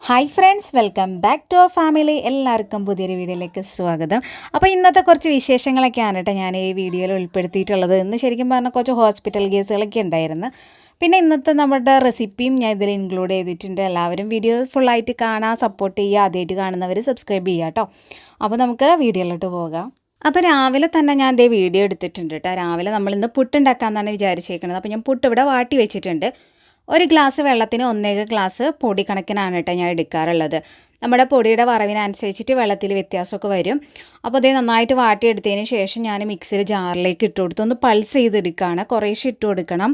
Hi friends, welcome back to our family. എല്ലാവർക്കും പുതിയൊരു വീഡിയോയിലേക്ക് സ്വാഗതം. അപ്പോൾ ഇന്നത്തെ കുറച്ച് വിശേഷങ്ങളൊക്കെയാണ് കേട്ടോ ഞാൻ ഈ വീഡിയോയിൽ ഉൾപ്പെടുത്തിയിട്ടുള്ളത്. ഇന്ന് ശരിക്കും പറഞ്ഞാൽ കുറച്ച് ഹോസ്പിറ്റൽ കേസുകളൊക്കെ ഉണ്ടായിരുന്നു. പിന്നെ ഇന്നത്തെ നമ്മുടെ റെസിപ്പിയും ഞാൻ ഇതിൽ ഇൻക്ലൂഡ് ചെയ്തിട്ടുണ്ട്. എല്ലാവരും വീഡിയോ ഫുള്ളായിട്ട് കാണാൻ സപ്പോർട്ട് ചെയ്യുക. ആദ്യമായിട്ട് കാണുന്നവർ സബ്സ്ക്രൈബ് ചെയ്യുക കേട്ടോ. അപ്പോൾ നമുക്ക് വീഡിയോയിലോട്ട് പോകാം. അപ്പോൾ രാവിലെ തന്നെ ഞാൻ ഇതേ വീഡിയോ എടുത്തിട്ടുണ്ട് കേട്ടോ. രാവിലെ നമ്മളിന്ന് പുട്ടുണ്ടാക്കാമെന്നാണ് വിചാരിച്ചേക്കുന്നത്. അപ്പോൾ ഞാൻ പുട്ട് ഇവിടെ വാട്ടി വെച്ചിട്ടുണ്ട്. ഒരു ഗ്ലാസ് വെള്ളത്തിന് 1 ഗ്ലാസ് പൊടി കണക്കിനാണ് കേട്ടോ ഞാൻ എടുക്കാറുള്ളത്. നമ്മുടെ പൊടിയുടെ വറവിനനുസരിച്ചിട്ട് വെള്ളത്തിൽ വ്യത്യാസമൊക്കെ വരും. അപ്പോൾ അതേ നന്നായിട്ട് വാട്ടിയെടുത്തതിന് ശേഷം ഞാൻ മിക്സിയിൽ ജാറിലേക്ക് ഇട്ട് കൊടുത്തു. ഒന്ന് പൾസ് ചെയ്തെടുക്കുകയാണ്. കുറേശ്ശെ ഇട്ട് കൊടുക്കണം.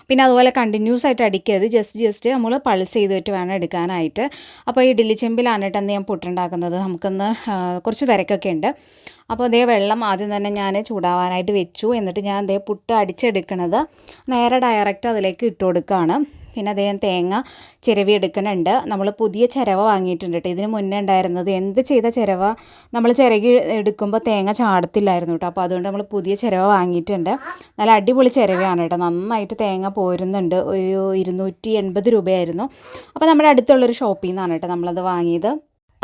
പിന്നെ അതുപോലെ കണ്ടിന്യൂസ് ആയിട്ട് അടിക്കരുത്. ജസ്റ്റ് നമ്മൾ പൾസ് ചെയ്തിട്ട് വേണം എടുക്കാനായിട്ട്. അപ്പോൾ ഇഡ്ഡലി ചെമ്പിലാണ് കേട്ടോ ഞാൻ പുട്ടുണ്ടാക്കുന്നത്. നമുക്കൊന്ന് കുറച്ച് തിരക്കൊക്കെ ഉണ്ട്. അപ്പോൾ അതേ വെള്ളം ആദ്യം തന്നെ ഞാൻ ചൂടാവാനായിട്ട് വെച്ചു. എന്നിട്ട് ഞാൻ അതേ പുട്ട് അടിച്ചെടുക്കണത് നേരെ ഡയറക്റ്റ് അതിലേക്ക് ഇട്ട് കൊടുക്കുകയാണ്. പിന്നെ അദ്ദേഹം തേങ്ങ ചിരവി എടുക്കുന്നുണ്ട്. നമ്മൾ പുതിയ ചിരവ വാങ്ങിയിട്ടുണ്ട് കേട്ടോ. ഇതിന് മുന്നേ ഉണ്ടായിരുന്നത് എന്ത് ചെയ്ത ചിരവ നമ്മൾ ചിരകി എടുക്കുമ്പോൾ തേങ്ങ ചാടത്തില്ലായിരുന്നു കേട്ടോ. അപ്പോൾ അതുകൊണ്ട് നമ്മൾ പുതിയ ചിരവ വാങ്ങിയിട്ടുണ്ട്. നല്ല അടിപൊളി ചിരവയാണ് കേട്ടോ. നന്നായിട്ട് തേങ്ങ പോരുന്നുണ്ട്. ഒരു 280 രൂപയായിരുന്നു. അപ്പോൾ നമ്മുടെ അടുത്തുള്ളൊരു ഷോപ്പിൽ നിന്നാണ് കേട്ടോ നമ്മളത് വാങ്ങിയത്.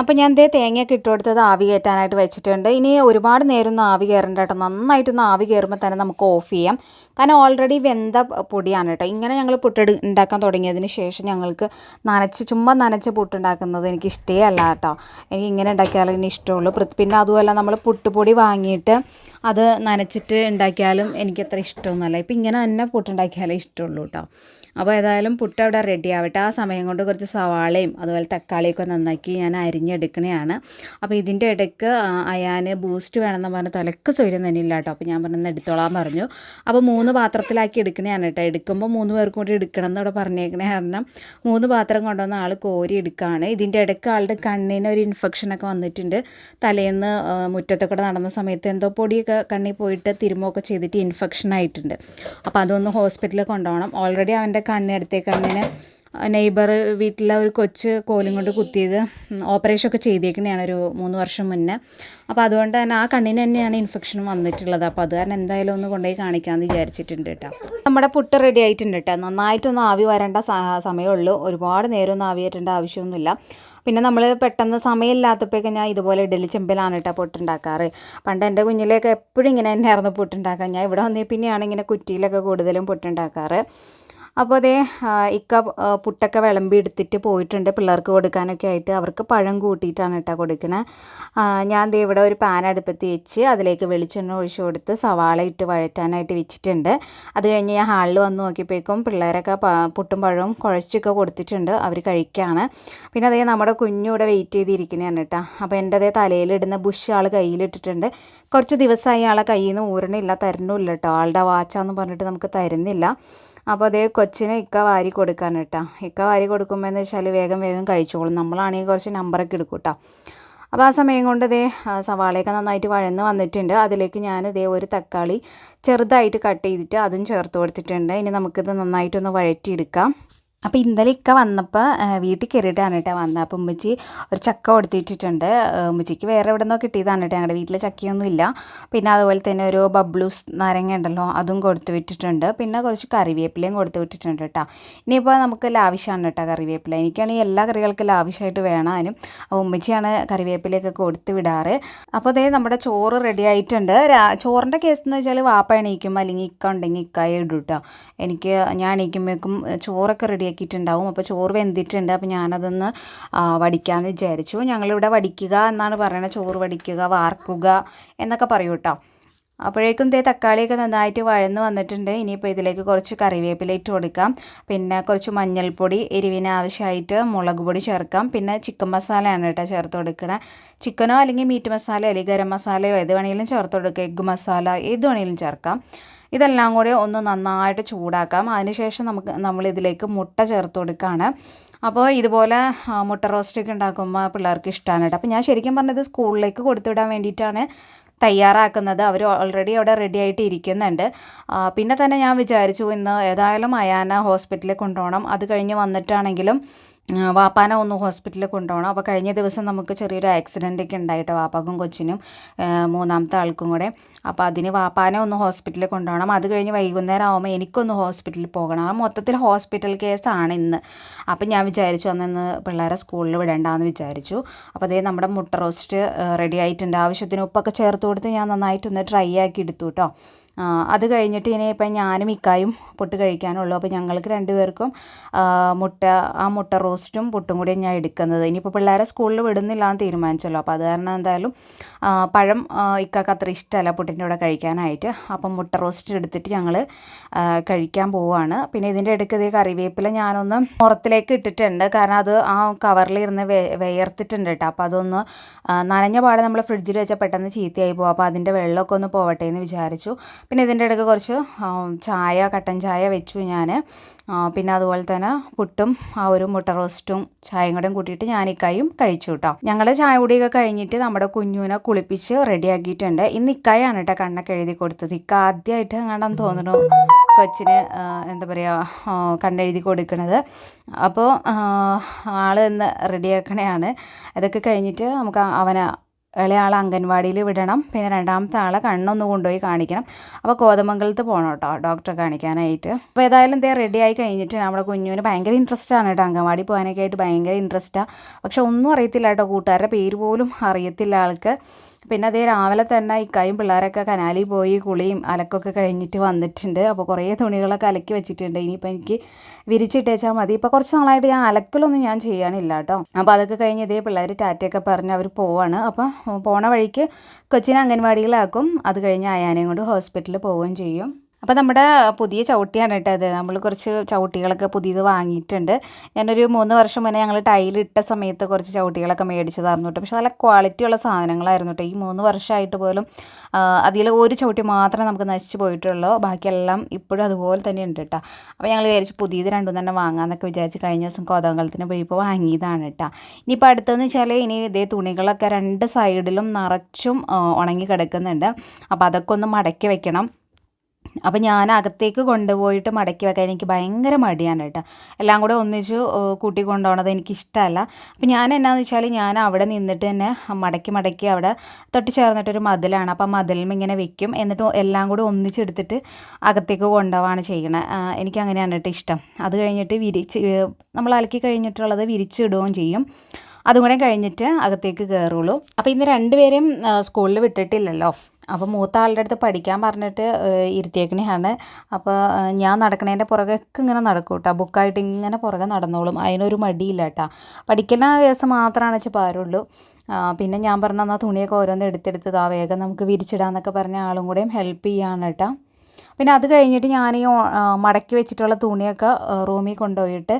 അപ്പോൾ ഞാൻ തേങ്ങയൊക്കെ ഇട്ട് കൊടുത്തത് ആവി കയറ്റാനായിട്ട് വെച്ചിട്ടുണ്ട്. ഇനി ഒരുപാട് നേരം ഒന്നും ആവി കയറേണ്ട കേട്ടോ. നന്നായിട്ടൊന്ന് ആവി കയറുമ്പോൾ തന്നെ നമുക്ക് ഓഫ് ചെയ്യാം. കാരണം ഓൾറെഡി വെന്ത പൊടിയാണ് കേട്ടോ. ഇങ്ങനെ ഞങ്ങൾ ഉണ്ടാക്കാൻ തുടങ്ങിയതിന് ശേഷം ഞങ്ങൾക്ക് ചുമ്മാ നനച്ച് പുട്ടുണ്ടാക്കുന്നത് എനിക്ക് ഇഷ്ടമേ അല്ല കേട്ടോ. എനിക്ക് ഇങ്ങനെ ഉണ്ടാക്കിയാലും ഇനി ഇഷ്ടമുള്ളൂ. പിന്നെ അതുമല്ല നമ്മൾ പുട്ടുപൊടി വാങ്ങിയിട്ട് അത് നനച്ചിട്ട് ഉണ്ടാക്കിയാലും എനിക്കത്ര ഇഷ്ടമൊന്നുമല്ല. ഇപ്പം ഇങ്ങനെ തന്നെ പുട്ടുണ്ടാക്കിയാലേ ഇഷ്ടമുള്ളൂ കേട്ടോ. അപ്പോൾ ഏതായാലും പുട്ട് അവിടെ റെഡി ആവട്ടെ. ആ സമയം കൊണ്ട് കുറച്ച് സവാളയും അതുപോലെ തക്കാളിയൊക്കെ നന്നാക്കി ഞാൻ അരിഞ്ഞെടുക്കണതാണ്. അപ്പോൾ ഇതിൻ്റെ ഇടയ്ക്ക് അയാന് ബൂസ്റ്റ് വേണമെന്ന് പറഞ്ഞ് തലക്ക് സ്വൈര്യം തന്നെ ഇല്ല കേട്ടോ. അപ്പോൾ ഞാൻ പറഞ്ഞ് എടുത്തോളാൻ പറഞ്ഞു. അപ്പോൾ 3 പാത്രത്തിലാക്കി എടുക്കണതാണ് കേട്ടോ. എടുക്കുമ്പോൾ 3 പേർക്കും കൂടി എടുക്കണം എന്നവിടെ പറഞ്ഞേക്കണേ. കാരണം 3 പാത്രം കൊണ്ടുവന്ന ആൾ കോരി എടുക്കുകയാണ്. ഇതിൻ്റെ ഇടയ്ക്ക് ആളുടെ കണ്ണിന് ഒരു ഇൻഫെക്ഷനൊക്കെ വന്നിട്ടുണ്ട്. തലേന്ന് മുറ്റത്തൊക്കെ നടന്ന സമയത്ത് എന്തോ പൊടിയൊക്കെ കണ്ണിൽ പോയിട്ട് തിരുമൊക്കെ ചെയ്തിട്ട് ഇൻഫെക്ഷൻ ആയിട്ടുണ്ട്. അപ്പോൾ അതൊന്ന് ഹോസ്പിറ്റലിൽ കൊണ്ടുപോകണം. ഓൾറെഡി അവൻ്റെ കണ്ണിന് നെയ്ബർ വീട്ടിലെ ഒരു കൊച്ച് കോലും കൊണ്ട് കുത്തിയത് ഓപ്പറേഷനൊക്കെ ചെയ്തേക്കുന്നതാണ് ഒരു 3 വർഷം മുന്നേ. അപ്പോൾ അതുകൊണ്ട് തന്നെ ആ കണ്ണിന് തന്നെയാണ് ഇൻഫെക്ഷൻ വന്നിട്ടുള്ളത്. അപ്പോൾ അത് കാരണം എന്തായാലും ഒന്ന് കൊണ്ടുപോയി കാണിക്കാമെന്ന് വിചാരിച്ചിട്ടുണ്ട് കേട്ടോ. നമ്മുടെ പുട്ട് റെഡി ആയിട്ടുണ്ട് കേട്ടോ. നന്നായിട്ടൊന്ന് ആവി വരേണ്ട സമയമുള്ളൂ. ഒരുപാട് നേരം ഒന്നും ആവി വരേണ്ട ആവശ്യമൊന്നുമില്ല. പിന്നെ നമ്മൾ പെട്ടെന്ന് സമയമില്ലാത്തപ്പോഴൊക്കെ ഞാൻ ഇതുപോലെ ഇഡ്ഡലി ചെമ്പിലാണ് കേട്ടോ പുട്ടുണ്ടാക്കാറ്. പണ്ട് എൻ്റെ കുഞ്ഞിലേക്ക് എപ്പോഴും ഇങ്ങനെ തന്നെയായിരുന്നു പുട്ടുണ്ടാക്കാൻ. ഞാൻ ഇവിടെ വന്നേ പിന്നെയാണ് ഇങ്ങനെ കുറ്റിയിലൊക്കെ കൂടുതലും പുട്ടുണ്ടാക്കാറ്. അപ്പോൾ അതേ പുട്ടൊക്കെ വിളമ്പി എടുത്തിട്ട് പോയിട്ടുണ്ട് പിള്ളേർക്ക് കൊടുക്കാനൊക്കെ ആയിട്ട്. അവർക്ക് പഴം കൂട്ടിയിട്ടാണ് കേട്ടോ കൊടുക്കണേ. ഞാൻ ഇവിടെ ഒരു പാൻ അടുപ്പത്ത് വെച്ച് അതിലേക്ക് വെളിച്ചെണ്ണ ഒഴിച്ച് കൊടുത്ത് സവാള ഇട്ട് വഴറ്റാനായിട്ട് വെച്ചിട്ടുണ്ട്. അത് കഴിഞ്ഞ് ഞാൻ ഹാളിൽ വന്ന് നോക്കിയപ്പോഴേക്കും പിള്ളേരൊക്കെ പുട്ടും പഴവും കുഴച്ചൊക്കെ കൊടുത്തിട്ടുണ്ട്. അവർ കഴിക്കുകയാണ്. പിന്നെ അതേ നമ്മുടെ കുഞ്ഞിവിടെ വെയിറ്റ് ചെയ്തിരിക്കുന്നതാണ് കേട്ടോ. അപ്പോൾ എൻ്റെ അതേ തലയിലിടുന്ന ബുഷ് ആൾ കയ്യിലിട്ടിട്ടുണ്ട്. കുറച്ച് ദിവസമായി ആളെ കയ്യിൽ നിന്ന് ഊരണില്ല, തരുന്നില്ല കേട്ടോ. ആളുടെ വാച്ചാന്ന് പറഞ്ഞിട്ട് നമുക്ക് തരുന്നില്ല. അപ്പോൾ അതേ കൊച്ചിന് വാരി കൊടുക്കാൻ കേട്ടോ. വാരി കൊടുക്കുമ്പോൾ എന്ന് വെച്ചാൽ വേഗം കഴിച്ചോളും. നമ്മളാണെങ്കിൽ കുറച്ച് നമ്പറൊക്കെ എടുക്കും കേട്ടോ. അപ്പോൾ ആ സമയം കൊണ്ട് സവാളയൊക്കെ നന്നായിട്ട് വഴന്ന് വന്നിട്ടുണ്ട്. അതിലേക്ക് ഞാൻ ഒരു തക്കാളി ചെറുതായിട്ട് കട്ട് ചെയ്തിട്ട് അതും ചേർത്ത് കൊടുത്തിട്ടുണ്ട്. ഇനി നമുക്കിത് നന്നായിട്ടൊന്ന് വഴറ്റിയെടുക്കാം. അപ്പോൾ ഇന്നലെ വന്നപ്പോൾ വീട്ടിൽ കയറിയിട്ടാണ് കേട്ടോ വന്നത്. അപ്പോൾ ഉമ്മച്ചി ഒരു ചക്ക കൊടുത്തിട്ടിട്ടുണ്ട്. ഉമ്മച്ചിക്ക് വേറെ എവിടെ നിന്നോ കിട്ടിയതാണ് കേട്ടോ. ഞങ്ങളുടെ വീട്ടിൽ ചക്കയൊന്നും ഇല്ല. പിന്നെ അതുപോലെ തന്നെ ഒരു ബബ്ലൂസ് നാരങ്ങ ഉണ്ടല്ലോ, അതും കൊടുത്തു വിട്ടിട്ടുണ്ട്. പിന്നെ കുറച്ച് കറിവേപ്പിലയും കൊടുത്തു വിട്ടിട്ടുണ്ട് കേട്ടോ. ഇനിയിപ്പോൾ നമുക്ക് ലാവിഷാണ് കേട്ടോ കറിവേപ്പില. എനിക്കാണെങ്കിൽ എല്ലാ കറികൾക്കും ലാവിഷായിട്ട് വേണം. അപ്പോൾ ഉമ്മച്ചിയാണ് കറിവേപ്പിലയൊക്കെ കൊടുത്ത് വിടാറ്. അപ്പോൾ നമ്മുടെ ചോറ് റെഡി ആയിട്ടുണ്ട്. ചോറിൻ്റെ കേസ് എന്ന് വെച്ചാൽ വാപ്പ എണീക്കും, അല്ലെങ്കിൽ ഇക്ക ഉണ്ടെങ്കിൽ ഇക്കായ ഇടും കേട്ടോ. ഞാൻ എണീക്കുമ്പോഴേക്കും ചോറൊക്കെ റെഡിയാക്കിയിട്ടുണ്ടാവും. അപ്പോൾ ചോറ് വെന്തിട്ടുണ്ട്. അപ്പോൾ ഞാനതൊന്ന് വടിക്കാമെന്ന് വിചാരിച്ചു. ഞങ്ങളിവിടെ വടിക്കുക എന്നാണ് പറയുന്നത്. ചോറ് വടിക്കുക, വാർക്കുക എന്നൊക്കെ പറയൂ കേട്ടോ. അപ്പോഴേക്കും തക്കാളിയൊക്കെ നന്നായിട്ട് വഴന്ന് വന്നിട്ടുണ്ട്. ഇനിയിപ്പോൾ ഇതിലേക്ക് കുറച്ച് കറിവേപ്പില ഇട്ട് കൊടുക്കാം. പിന്നെ കുറച്ച് മഞ്ഞൾപ്പൊടി, എരിവിന് ആവശ്യമായിട്ട് മുളക് പൊടി ചേർക്കാം. പിന്നെ ചിക്കൻ മസാലയാണ് കേട്ടോ ചേർത്ത് കൊടുക്കണേ. ചിക്കനോ അല്ലെങ്കിൽ മീറ്റ് മസാലയോ അല്ലെങ്കിൽ ഗരം മസാലയോ ഏത് വേണമെങ്കിലും ചേർത്ത് കൊടുക്കുക. എഗ്ഗ് മസാല ഏത് വേണമെങ്കിലും ചേർക്കാം. ഇതെല്ലാം കൂടി ഒന്ന് നന്നായിട്ട് ചൂടാക്കാം. അതിനുശേഷം നമ്മളിതിലേക്ക് മുട്ട ചേർത്ത് കൊടുക്കുകയാണ്. അപ്പോൾ ഇതുപോലെ മുട്ട റോസ്റ്റൊക്കെ ഉണ്ടാക്കുമ്പോൾ പിള്ളേർക്ക് ഇഷ്ടമാണ് കേട്ടോ. അപ്പോൾ ഞാൻ ശരിക്കും പറഞ്ഞത് സ്കൂളിലേക്ക് കൊടുത്തുവിടാൻ വേണ്ടിയിട്ടാണ് തയ്യാറാക്കുന്നത്. അവർ ഓൾറെഡി അവിടെ റെഡി ആയിട്ട് ഇരിക്കുന്നുണ്ട്. പിന്നെ തന്നെ ഞാൻ വിചാരിച്ചു ഇന്ന് ഏതായാലും അയാന ഹോസ്പിറ്റലിൽ കൊണ്ടുപോകണം. അത് കഴിഞ്ഞ് വന്നിട്ടാണെങ്കിലും വാപ്പാനെ ഒന്ന് ഹോസ്പിറ്റലിൽ കൊണ്ടുപോകണം. അപ്പോൾ കഴിഞ്ഞ ദിവസം നമുക്ക് ചെറിയൊരു ആക്സിഡൻ്റൊക്കെ ഉണ്ടായിട്ടോ, വാപ്പാക്കും കൊച്ചിനും, മൂന്നാമത്തെ ആൾക്കും കൂടെ. അപ്പോൾ അതിന് വാപ്പാനെ ഒന്ന് ഹോസ്പിറ്റലിൽ കൊണ്ടുപോകണം. അത് കഴിഞ്ഞ് വൈകുന്നേരം ആകുമ്പോൾ എനിക്കൊന്ന് ഹോസ്പിറ്റലിൽ പോകണം. ആ മൊത്തത്തിൽ ഹോസ്പിറ്റൽ കേസാണ് ഇന്ന്. അപ്പം ഞാൻ വിചാരിച്ചു അന്ന് പിള്ളേരെ സ്കൂളിൽ വിടണ്ടെന്ന് വിചാരിച്ചു. അപ്പോൾ അതേ നമ്മുടെ മുട്ട റോസ്റ്റ് റെഡി ആയിട്ടുണ്ട്. ആവശ്യത്തിന് ഉപ്പൊക്കെ ചേർത്ത് കൊടുത്ത് ഞാൻ നന്നായിട്ടൊന്ന് ഡ്രൈ ആക്കി എടുത്തു കേട്ടോ. അത് കഴിഞ്ഞിട്ട് ഇനിയിപ്പം ഞാനും ഇക്കായും പുട്ട് കഴിക്കാനുള്ളൂ. അപ്പോൾ ഞങ്ങൾക്ക് രണ്ടുപേർക്കും മുട്ട റോസ്റ്റും പുട്ടും കൂടിയാണ് ഞാൻ എടുക്കുന്നത്. ഇനിയിപ്പോൾ പിള്ളേരെ സ്കൂളിൽ വിടുന്നില്ല എന്ന് തീരുമാനിച്ചല്ലോ. അപ്പോൾ അത് കാരണം എന്തായാലും പഴം ഇക്കാക്ക് അത്ര ഇഷ്ടമല്ല പുട്ടിൻ്റെ കൂടെ കഴിക്കാനായിട്ട്. അപ്പം മുട്ട റോസ്റ്റ് എടുത്തിട്ട് ഞങ്ങൾ കഴിക്കാൻ പോവുകയാണ്. പിന്നെ ഇതിൻ്റെ ഇടയ്ക്ക് കറിവേപ്പില ഞാനൊന്ന് പുറത്തിലേക്ക് ഇട്ടിട്ടുണ്ട്. കാരണം അത് ആ കവറിലിരുന്ന് വിയർത്തിട്ടുണ്ട് കേട്ടോ. അപ്പോൾ അതൊന്ന് നനഞ്ഞ പാടെ നമ്മൾ ഫ്രിഡ്ജിൽ വെച്ചാൽ പെട്ടെന്ന് ചീത്തയായി പോകും. അപ്പോൾ അതിൻ്റെ വെള്ളമൊക്കെ ഒന്ന് പോവട്ടെ എന്ന് വിചാരിച്ചു. പിന്നെ ഇതിൻ്റെ ഇടയ്ക്ക് കുറച്ച് കട്ടൻ ചായ വെച്ചു ഞാൻ. പിന്നെ അതുപോലെ തന്നെ പുട്ടും ആ ഒരു മുട്ട റോസ്റ്റും ചായയും കൂടെ കൂട്ടിയിട്ട് ഞാനിക്കായും കഴിച്ചു കേട്ടോ. ഞങ്ങൾ ചായ കുടിയൊക്കെ കഴിഞ്ഞിട്ട് നമ്മുടെ കുഞ്ഞുവിനെ കുളിപ്പിച്ച് റെഡിയാക്കിയിട്ടുണ്ട്. ഇന്ന് ഇക്കായാണ് കേട്ടോ കണ്ണൊക്കെ എഴുതി കൊടുത്തത്. ഇക്ക ആദ്യമായിട്ട് എങ്ങാണ്ടെന്ന് തോന്നുന്നു കൊച്ചിന് എന്താ പറയുക കണ്ണെഴുതി കൊടുക്കണത്. അപ്പോൾ ആൾ ഇന്ന് റെഡിയാക്കണയാണ്. ഇതൊക്കെ കഴിഞ്ഞിട്ട് നമുക്ക് അവനെ ഇളയാളെ അംഗൻവാടിയിൽ വിടണം. പിന്നെ രണ്ടാമത്തെ ആളെ കണ്ണൊന്ന് കൊണ്ടുപോയി കാണിക്കണം. അപ്പോൾ കോതമംഗലത്ത് പോകണം കേട്ടോ ഡോക്ടറെ കാണിക്കാനായിട്ട്. അപ്പോൾ ഏതായാലും റെഡി ആയി കഴിഞ്ഞിട്ട് നമ്മുടെ കുഞ്ഞുവിന് ഭയങ്കര ഇൻട്രസ്റ്റാണ് കേട്ടോ. അംഗൻവാടി പോകാനൊക്കെ ആയിട്ട് ഭയങ്കര ഇൻട്രസ്റ്റാണ്. പക്ഷെ ഒന്നും അറിയത്തില്ല കേട്ടോ, കൂട്ടുകാരുടെ പേര് പോലും അറിയത്തില്ല ആൾക്ക്. പിന്നെ രാവിലെ തന്നെ ഇക്കായും പിള്ളേരൊക്കെ കനാലിൽ പോയി കുളിയും അലക്കൊക്കെ കഴിഞ്ഞിട്ട് വന്നിട്ടുണ്ട്. അപ്പോൾ കുറേ തുണികളൊക്കെ അലക്കി വെച്ചിട്ടുണ്ട്. ഇനിയിപ്പോൾ എനിക്ക് വിരിച്ചിട്ടേച്ചാൽ മതി. ഇപ്പോൾ കുറച്ച് നാളായിട്ട് ഞാൻ അലക്കലൊന്നും ഞാൻ ചെയ്യാനില്ല കേട്ടോ. അപ്പോൾ അതൊക്കെ കഴിഞ്ഞ് പിള്ളേർ ടാറ്റയൊക്കെ പറഞ്ഞ് അവർ പോവാണ്. അപ്പോൾ പോണ വഴിക്ക് കൊച്ചിനെ അംഗൻവാടിയിലാക്കും. അത് കഴിഞ്ഞ് അയാനെയും കൊണ്ട് ഹോസ്പിറ്റലിൽ പോവുകയും ചെയ്യും. അപ്പോൾ നമ്മുടെ പുതിയ ചവിട്ടിയാണ് കേട്ടോ അത്. നമ്മൾ കുറച്ച് ചവിട്ടികളൊക്കെ പുതിയത് വാങ്ങിയിട്ടുണ്ട്. ഞാനൊരു 3 വർഷം മുന്നേ ഞങ്ങൾ ടൈലിട്ട സമയത്ത് കുറച്ച് ചവിട്ടികളൊക്കെ മേടിച്ചതായിരുന്നു കേട്ടോ. പക്ഷേ നല്ല ക്വാളിറ്റിയുള്ള സാധനങ്ങളായിരുന്നു കേട്ടോ. ഈ 3 വർഷമായിട്ട് പോലും അതിൽ ഒരു ചവിട്ടി മാത്രമേ നമുക്ക് നശിച്ച് പോയിട്ടുള്ളൂ. ബാക്കിയെല്ലാം ഇപ്പോഴും അതുപോലെ തന്നെ ഉണ്ട് കേട്ടോ. അപ്പോൾ ഞങ്ങൾ വിചാരിച്ചു പുതിയത് രണ്ടും തന്നെ വാങ്ങാമെന്നൊക്കെ വിചാരിച്ച് കഴിഞ്ഞ ദിവസം കോതമംഗലത്തിന് പോയപ്പോൾ വാങ്ങിയതാണ് കേട്ടോ. ഇനിയിപ്പോൾ അടുത്തതെന്ന് വെച്ചാൽ ഇനി തുണികളൊക്കെ 2 സൈഡിലും നിറച്ചും ഉണങ്ങി കിടക്കുന്നുണ്ട്. അപ്പോൾ അതൊക്കെ ഒന്ന് മടക്കി വെക്കണം. അപ്പോൾ ഞാൻ അകത്തേക്ക് കൊണ്ടുപോയിട്ട് മടക്കി വെക്കാൻ എനിക്ക് ഭയങ്കര മടിയാണ് കേട്ടോ. എല്ലാം കൂടെ ഒന്നിച്ച് കൂട്ടി കൊണ്ടുപോകണത് എനിക്കിഷ്ടമല്ല. അപ്പോൾ ഞാൻ എന്നാന്ന് വെച്ചാൽ ഞാൻ അവിടെ നിന്നിട്ട് തന്നെ മടക്കി അവിടെ തൊട്ട് ചേർന്നിട്ടൊരു മതിലാണ്. അപ്പോൾ മതിലും ഇങ്ങനെ വെക്കും. എന്നിട്ട് എല്ലാം കൂടെ ഒന്നിച്ചെടുത്തിട്ട് അകത്തേക്ക് കൊണ്ടുപോവാണ് ചെയ്യണത്. എനിക്കങ്ങനെയാണ് കേട്ടോ ഇഷ്ടം. അത് കഴിഞ്ഞിട്ട് നമ്മൾ അലക്കി കഴിഞ്ഞിട്ടുള്ളത് വിരിച്ചിടുകയും ചെയ്യും. അതും കൂടെ കഴിഞ്ഞിട്ട് അകത്തേക്ക് കയറുള്ളൂ. അപ്പോൾ ഇന്ന് രണ്ടുപേരെയും സ്കൂളിൽ വിട്ടിട്ടില്ലല്ലോ. അപ്പോൾ മൂത്ത ആളുടെ അടുത്ത് പഠിക്കാൻ പറഞ്ഞിട്ട് ഇരുത്തിയേക്കണയാണ്. അപ്പോൾ ഞാൻ നടക്കണേൻ്റെ പുറകൊക്കെ ഇങ്ങനെ നടക്കും കേട്ടോ. ബുക്കായിട്ട് ഇങ്ങനെ പുറകെ നടന്നോളും. അതിനൊരു മടിയില്ല കേട്ടോ. പഠിക്കുന്ന കേസ് മാത്രമാണ് വെച്ചാൽ പാരുള്ളൂ. പിന്നെ ഞാൻ പറഞ്ഞ എന്നാൽ തുണിയൊക്കെ ഓരോന്ന് എടുത്തെടുത്തത് വേഗം നമുക്ക് വിരിച്ചിടാമെന്നൊക്കെ പറഞ്ഞ ആളും കൂടെയും ഹെൽപ്പ് ചെയ്യാണ് കേട്ടോ. പിന്നെ അത് കഴിഞ്ഞിട്ട് ഞാൻ ഈ മടക്കി വെച്ചിട്ടുള്ള തുണിയൊക്കെ റൂമിൽ കൊണ്ടുപോയിട്ട്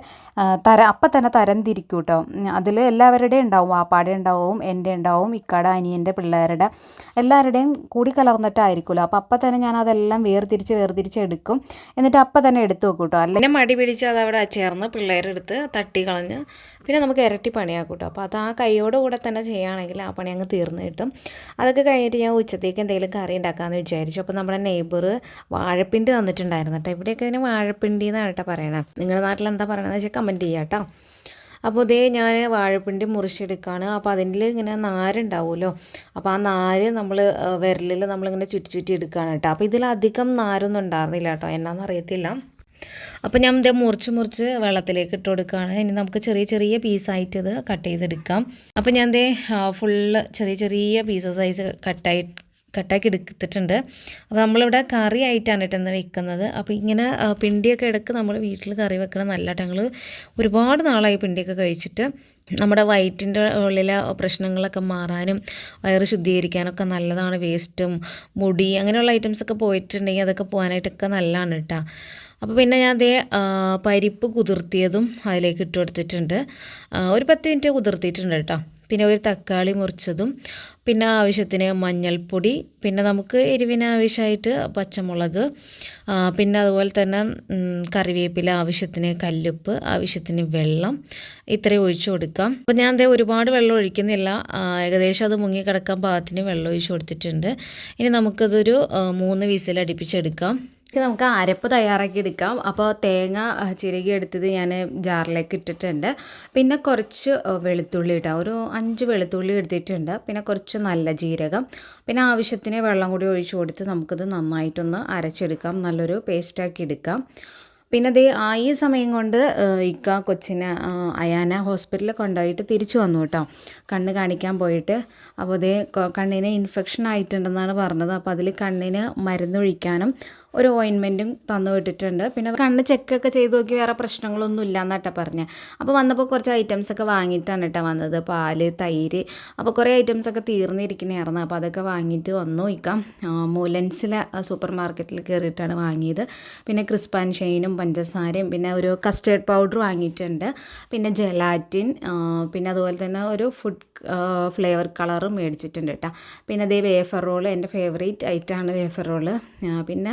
അപ്പം തന്നെ തരം തിരിക്കും കേട്ടോ. അതിൽ എല്ലാവരുടെയും ഉണ്ടാവും. വാപ്പാടെ ഉണ്ടാവും, എൻ്റെ ഉണ്ടാവും, ഇക്കാടെ അനിയൻ്റെ പിള്ളേരുടെ എല്ലാവരുടെയും കൂടി കലർന്നിട്ടായിരിക്കുമല്ലോ. അപ്പം തന്നെ ഞാൻ അതെല്ലാം വേർതിരിച്ച് എടുക്കും. എന്നിട്ട് അപ്പം തന്നെ എടുത്ത് വെക്കും കേട്ടോ. അല്ലെങ്കിൽ മടി പിടിച്ച് അതവിടെ ചേർന്ന് പിള്ളേരെടുത്ത് തട്ടി കളഞ്ഞ് പിന്നെ നമുക്ക് ഇരട്ടി പണിയാക്കും കേട്ടോ. അപ്പോൾ അത് ആ കൈയോട് കൂടെ തന്നെ ചെയ്യുകയാണെങ്കിൽ ആ പണി അങ്ങ് തീർന്നു കിട്ടും. അതൊക്കെ കഴിഞ്ഞിട്ട് ഞാൻ ഉച്ചത്തേക്ക് എന്തെങ്കിലും കറി ഉണ്ടാക്കാമെന്ന് വിചാരിച്ചു. അപ്പോൾ നമ്മുടെ നെയ്ബർ വാഴപ്പിണ്ടി തന്നിട്ടുണ്ടായിരുന്നു കേട്ടോ. ഇവിടെയൊക്കെ ഇതിന് വാഴപ്പിണ്ടി എന്നാണ് കേട്ടോ പറയണത്. നിങ്ങളുടെ നാട്ടിൽ എന്താ പറയണമെന്ന് വെച്ചാൽ കമൻറ്റ് ചെയ്യാം കേട്ടോ. അപ്പോൾ ഞാൻ വാഴപ്പിണ്ടി മുറിച്ചെടുക്കുകയാണ്. അപ്പോൾ അതിൽ ഇങ്ങനെ നാരുണ്ടാവുമല്ലോ. അപ്പോൾ ആ നാര് നമ്മൾ വിരലിൽ നമ്മളിങ്ങനെ ചുറ്റി എടുക്കുകയാണ് കേട്ടോ. അപ്പോൾ ഇതിലധികം നാരൊന്നും ഉണ്ടായിരുന്നില്ല കേട്ടോ. എന്നാന്ന് അറിയത്തില്ല. അപ്പോൾ ഞാൻ മുറിച്ച് വെള്ളത്തിലേക്ക് ഇട്ട് കൊടുക്കുകയാണ്. ഇനി നമുക്ക് ചെറിയ പീസായിട്ട് ഇത് കട്ട് ചെയ്തെടുക്കാം. അപ്പോൾ ഞാൻ ഫുള്ള് ചെറിയ പീസസ് സൈസ് കട്ടാക്കി എടുത്തിട്ടുണ്ട്. അപ്പോൾ നമ്മളിവിടെ കറി ആയിട്ടാണ് കേട്ടോ ഇന്ന് വെക്കുന്നത്. അപ്പോൾ ഇങ്ങനെ പിണ്ടിയൊക്കെ ഇടയ്ക്ക് നമ്മൾ വീട്ടിൽ കറി വെക്കണം നല്ലതായിട്ട്. ഞങ്ങൾ ഒരുപാട് നാളായി പിണ്ടിയൊക്കെ കഴിച്ചിട്ട്. നമ്മുടെ വയറ്റിൻ്റെ ഉള്ളിലെ പ്രശ്നങ്ങളൊക്കെ മാറാനും വയറ് ശുദ്ധീകരിക്കാനൊക്കെ നല്ലതാണ്. വേസ്റ്റും മുടി അങ്ങനെയുള്ള ഐറ്റംസൊക്കെ പോയിട്ടുണ്ടെങ്കിൽ അതൊക്കെ പോകാനായിട്ടൊക്കെ നല്ലതാണ് കേട്ടോ. അപ്പോൾ പിന്നെ ഞാൻ പരിപ്പ് കുതിർത്തിയതും അതിലേക്ക് ഇട്ട് കൊടുത്തിട്ടുണ്ട്. ഒരു 10 മിനിറ്റ് കുതിർത്തിയിട്ടുണ്ട് കേട്ടോ. പിന്നെ ഒരു തക്കാളി മുറിച്ചതും, പിന്നെ ആവശ്യത്തിന് മഞ്ഞൾപ്പൊടി, പിന്നെ നമുക്ക് എരിവിന് ആവശ്യമായിട്ട് പച്ചമുളക്, പിന്നെ അതുപോലെ തന്നെ കറിവേപ്പില, ആവശ്യത്തിന് കല്ലുപ്പ്, ആവശ്യത്തിന് വെള്ളം, ഇത്രയും ഒഴിച്ചു കൊടുക്കാം. അപ്പോൾ ഞാൻ ഒരുപാട് വെള്ളം ഒഴിക്കുന്നില്ല. ഏകദേശം അത് മുങ്ങിക്കിടക്കാൻ പാകത്തിന് വെള്ളം ഒഴിച്ചു കൊടുത്തിട്ടുണ്ട്. ഇനി നമുക്കതൊരു 3 വിസിൽ അടുപ്പിച്ചെടുക്കാം. നമുക്ക് അരപ്പ് തയ്യാറാക്കി എടുക്കാം. അപ്പോൾ തേങ്ങ ചിരകി എടുത്തത് ഞാൻ ജാറിലേക്ക് ഇട്ടിട്ടുണ്ട്. പിന്നെ കുറച്ച് വെളുത്തുള്ളി ഇട്ടാൽ ഒരു 5 വെളുത്തുള്ളി എടുത്തിട്ടുണ്ട്. പിന്നെ കുറച്ച് നല്ല ജീരകം, പിന്നെ ആവശ്യത്തിന് വെള്ളം കൂടി ഒഴിച്ച് കൊടുത്ത് നമുക്കിത് നന്നായിട്ടൊന്ന് അരച്ചെടുക്കാം, നല്ലൊരു പേസ്റ്റാക്കി എടുക്കാം. പിന്നെ ഈ സമയം കൊണ്ട് കൊച്ചിനെ അയാന ഹോസ്പിറ്റലിൽ കൊണ്ടുപോയിട്ട് തിരിച്ചു വന്നു കേട്ടോ, കണ്ണ് കാണിക്കാൻ പോയിട്ട്. അപ്പോൾ കണ്ണിന് ഇൻഫെക്ഷൻ ആയിട്ടുണ്ടെന്നാണ് പറഞ്ഞത്. അപ്പോൾ അതിൽ കണ്ണിന് മരുന്നൊഴിക്കാനും ഒരു ഓയിൻമെൻറ്റും തന്നു വിട്ടിട്ടുണ്ട്. പിന്നെ കണ്ണ് ചെക്കൊക്കെ ചെയ്ത് നോക്കി വേറെ പ്രശ്നങ്ങളൊന്നും ഇല്ല എന്നാട്ടാ പറഞ്ഞത്. അപ്പോൾ വന്നപ്പോൾ കുറച്ച് ഐറ്റംസൊക്കെ വാങ്ങിയിട്ടാണ് കേട്ടോ വന്നത്, പാല്, തൈര്. അപ്പോൾ കുറേ ഐറ്റംസൊക്കെ തീർന്നിരിക്കണമായിരുന്നു. അപ്പോൾ അതൊക്കെ വാങ്ങിയിട്ട് വന്നു. മൂലൻസിലെ സൂപ്പർ മാർക്കറ്റിൽ കയറിയിട്ടാണ് വാങ്ങിയത്. പിന്നെ ക്രിസ്പ് ആൻഡ് ഷൈനും പഞ്ചസാരയും പിന്നെ ഒരു കസ്റ്റേർഡ് പൗഡർ വാങ്ങിയിട്ടുണ്ട്. പിന്നെ ജെലാറ്റിൻ, പിന്നെ അതുപോലെ തന്നെ ഒരു ഫുഡ് ഫ്ലേവർ കളറും മേടിച്ചിട്ടുണ്ട് കേട്ടോ. പിന്നെ വേഫർ റോള്, എൻ്റെ ഫേവറേറ്റ് ഐറ്റമാണ് വേഫർ റോള്. പിന്നെ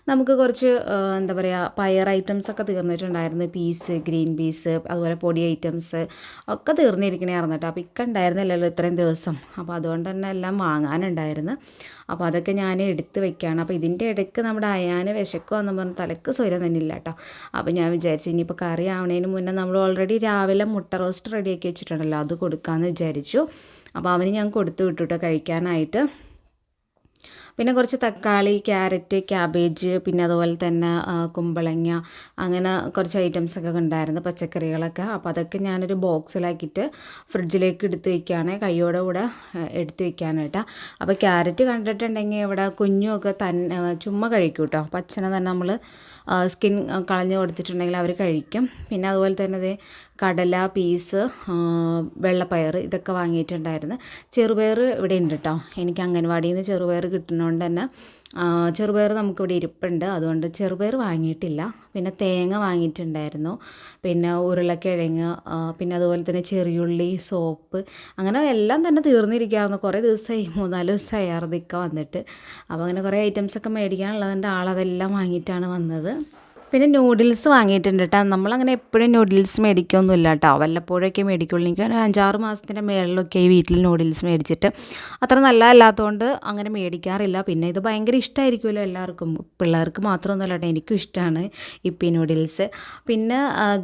നമുക്ക് കുറച്ച് എന്താ പറയുക, പയർ ഐറ്റംസൊക്കെ തീർന്നിട്ടുണ്ടായിരുന്നു. പീസ്, ഗ്രീൻ പീസ്, അതുപോലെ പൊടി ഐറ്റംസ് ഒക്കെ തീർന്നിരിക്കണമായിരുന്നു കേട്ടോ. അപ്പോൾ ഉണ്ടായിരുന്നില്ലല്ലോ ഇത്രയും ദിവസം, അപ്പോൾ അതുകൊണ്ട് തന്നെ എല്ലാം വാങ്ങാനുണ്ടായിരുന്നു. അപ്പോൾ അതൊക്കെ ഞാൻ എടുത്ത് വെക്കുകയാണ്. അപ്പോൾ ഇതിൻ്റെ ഇടയ്ക്ക് നമ്മുടെ അയാന് വിശക്കുമെന്ന് പറഞ്ഞ് തലക്ക് സ്വരം തന്നെ ഇല്ല കേട്ടോ. അപ്പോൾ ഞാൻ വിചാരിച്ചു ഇനിയിപ്പോൾ കറി ആവണേന് മുന്നേ നമ്മൾ ഓൾറെഡി രാവിലെ മുട്ട റോസ്റ്റ് റെഡിയാക്കി വെച്ചിട്ടുണ്ടല്ലോ, അത് കൊടുക്കാമെന്ന് വിചാരിച്ചു. അപ്പോൾ അവന് ഞാൻ കൊടുത്തു വിട്ടു കേട്ടോ കഴിക്കാനായിട്ട്. പിന്നെ കുറച്ച് തക്കാളി, ക്യാരറ്റ്, ക്യാബേജ്, പിന്നെ അതുപോലെ തന്നെ കുമ്പളങ്ങ, അങ്ങനെ കുറച്ച് ഐറ്റംസൊക്കെ ഉണ്ടായിരുന്നു, പച്ചക്കറികളൊക്കെ. അപ്പോൾ അതൊക്കെ ഞാനൊരു ബോക്സിലാക്കിയിട്ട് ഫ്രിഡ്ജിലേക്ക് എടുത്ത് വയ്ക്കുകയാണ്, കയ്യോടെ കൂടെ എടുത്ത് വയ്ക്കാനായിട്ടാണ്. അപ്പോൾ ക്യാരറ്റ് കണ്ടിട്ടുണ്ടെങ്കിൽ ഇവിടെ കുഞ്ഞുമൊക്കെ തന്നെ ചുമ്മാ കഴിക്കും കേട്ടോ. പച്ചനെ തന്നെ നമ്മൾ സ്കിൻ കളഞ്ഞ് കൊടുത്തിട്ടുണ്ടെങ്കിൽ അവർ കഴിക്കും. പിന്നെ അതുപോലെ തന്നെ കടല, പീസ്, വെള്ളപ്പയർ ഇതൊക്കെ വാങ്ങിയിട്ടുണ്ടായിരുന്നു. ചെറുപയർ ഇവിടെ ഉണ്ട് കേട്ടോ. എനിക്ക് അംഗൻവാടിയിൽ നിന്ന് ചെറുപയർ കിട്ടുന്നതുകൊണ്ട് തന്നെ ചെറുപയർ നമുക്കിവിടെ ഇരിപ്പുണ്ട്, അതുകൊണ്ട് ചെറുപയർ വാങ്ങിയിട്ടില്ല. പിന്നെ തേങ്ങ വാങ്ങിയിട്ടുണ്ടായിരുന്നു, പിന്നെ ഉരുളക്കിഴങ്ങ്, പിന്നെ അതുപോലെ തന്നെ ചെറിയുള്ളി, സോപ്പ്, അങ്ങനെ എല്ലാം തന്നെ തീർന്നിരിക്കാറുണ്ട്. കുറേ ദിവസമായി, 3-4 ദിവസമായി അറുതിക്ക വന്നിട്ട്. അപ്പോൾ അങ്ങനെ കുറേ ഐറ്റംസൊക്കെ മേടിക്കാനുള്ളതിൻ്റെ ആളതെല്ലാം വാങ്ങിയിട്ടാണ് വന്നത്. പിന്നെ നൂഡിൽസ് വാങ്ങിയിട്ടുണ്ട് കേട്ടോ. നമ്മളങ്ങനെ എപ്പോഴും നൂഡിൽസ് മേടിക്കൊന്നുമില്ല കേട്ടോ, വല്ലപ്പോഴൊക്കെ മേടിക്കുള്ളൂ. എനിക്ക് ഒരു 5-6 മാസത്തിൻ്റെ മേളിലൊക്കെ ഈ വീട്ടിൽ നൂഡിൽസ് മേടിച്ചിട്ട് അത്ര നല്ലതല്ലാത്തതുകൊണ്ട് അങ്ങനെ മേടിക്കാറില്ല. പിന്നെ ഇത് ഭയങ്കര ഇഷ്ടമായിരിക്കുമല്ലോ എല്ലാവർക്കും, പിള്ളേർക്ക് മാത്രമൊന്നുമല്ല കേട്ടോ, എനിക്കും ഇഷ്ടമാണ് ഇപ്പി നൂഡിൽസ്. പിന്നെ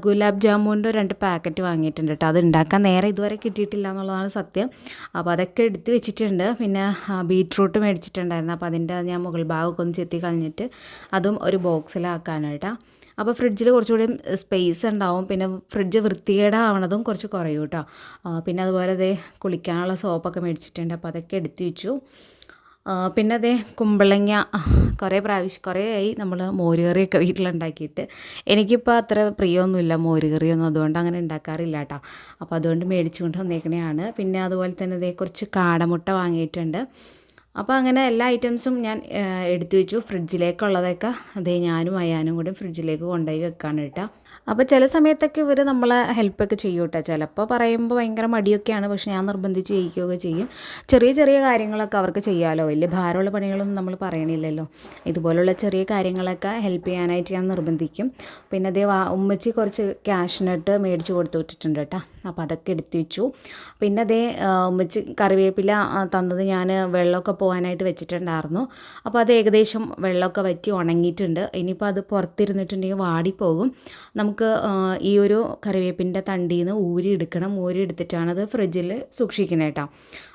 ഗുലാബ് ജാമുൻ്റെ 2 പാക്കറ്റ് വാങ്ങിയിട്ടുണ്ട് കേട്ടോ. അത് ഉണ്ടാക്കാൻ നേരെ ഇതുവരെ കിട്ടിയിട്ടില്ല എന്നുള്ളതാണ് സത്യം. അപ്പോൾ അതൊക്കെ എടുത്ത് വെച്ചിട്ടുണ്ട്. പിന്നെ ബീറ്റ്റൂട്ട് മേടിച്ചിട്ടുണ്ടായിരുന്നു. അപ്പോൾ അതിൻ്റെ ഞാൻ മുകൾ ഭാഗമൊക്കെ ഒന്ന് ചെത്തി കളഞ്ഞിട്ട് അതും ഒരു ബോക്സിലാക്കാനായിട്ടാണ്. അപ്പോൾ ഫ്രിഡ്ജിൽ കുറച്ചുകൂടി സ്പേസ് ഉണ്ടാവും. പിന്നെ ഫ്രിഡ്ജ് വൃത്തികേടാവണതും കുറച്ച് കുറയും കേട്ടോ. പിന്നെ അതുപോലെ കുളിക്കാനുള്ള സോപ്പൊക്കെ മേടിച്ചിട്ടുണ്ട്. അപ്പോൾ അതൊക്കെ എടുത്തു വെച്ചു. പിന്നെ കുമ്പളങ്ങ കുറേ ആയി നമ്മൾ മോരുകറിയൊക്കെ വീട്ടിലുണ്ടാക്കിയിട്ട്. എനിക്കിപ്പോൾ അത്ര പ്രിയമൊന്നുമില്ല മോരുകറിയൊന്നും, അതുകൊണ്ട് അങ്ങനെ ഉണ്ടാക്കാറില്ല കേട്ടോ. അപ്പോൾ അതുകൊണ്ട് മേടിച്ചു കൊണ്ട് വന്നേക്കണെയാണ്. പിന്നെ അതുപോലെ തന്നെ കുറച്ച് കാടമുട്ട വാങ്ങിയിട്ടുണ്ട്. അപ്പോൾ അങ്ങനെ എല്ലാ ഐറ്റംസും ഞാൻ എടുത്തു വെച്ചു. ഫ്രിഡ്ജിലേക്കുള്ളതൊക്കെ ഞാനും അയാനും കൂടി ഫ്രിഡ്ജിലേക്ക് കൊണ്ടുപോയി വെക്കാണ് കേട്ടോ. അപ്പോൾ ചില സമയത്തൊക്കെ ഇവർ നമ്മളെ ഹെൽപ്പൊക്കെ ചെയ്യും കേട്ടോ. ചിലപ്പോൾ പറയുമ്പോൾ ഭയങ്കര മടിയൊക്കെയാണ്, പക്ഷെ ഞാൻ നിർബന്ധിച്ച് ചെയ്യിക്കുകയൊക്കെ ചെയ്യും. ചെറിയ ചെറിയ കാര്യങ്ങളൊക്കെ അവർക്ക് ചെയ്യാമല്ലോ, വലിയ ഭാരമുള്ള പണികളൊന്നും നമ്മൾ പറയണില്ലല്ലോ. ഇതുപോലുള്ള ചെറിയ കാര്യങ്ങളൊക്കെ ഹെൽപ്പ് ചെയ്യാനായിട്ട് ഞാൻ നിർബന്ധിക്കും. പിന്നെ ഉമ്മച്ചി കുറച്ച് ക്യാഷ്നട്ട് മേടിച്ച് കൊടുത്തു വിട്ടിട്ടുണ്ട് കേട്ടോ. അപ്പോൾ അതൊക്കെ എടുത്തു വെച്ചു. പിന്നെ ഉമ്മച്ചി കറിവേപ്പില തന്നത് ഞാൻ വെള്ളമൊക്കെ പോകാനായിട്ട് വെച്ചിട്ടുണ്ടായിരുന്നു. അപ്പോൾ അത് ഏകദേശം വെള്ളമൊക്കെ വറ്റി ഉണങ്ങിയിട്ടുണ്ട്. ഇനിയിപ്പോൾ അത് പുറത്തിരുന്നിട്ടുണ്ടെങ്കിൽ വാടിപ്പോകും. നമുക്ക് ഈ ഒരു കറിവേപ്പിൻ്റെ തണ്ടിയിൽ നിന്ന് ഊരി എടുത്തിട്ടാണ് അത് ഫ്രിഡ്ജിൽ സൂക്ഷിക്കുന്നത് കേട്ടോ.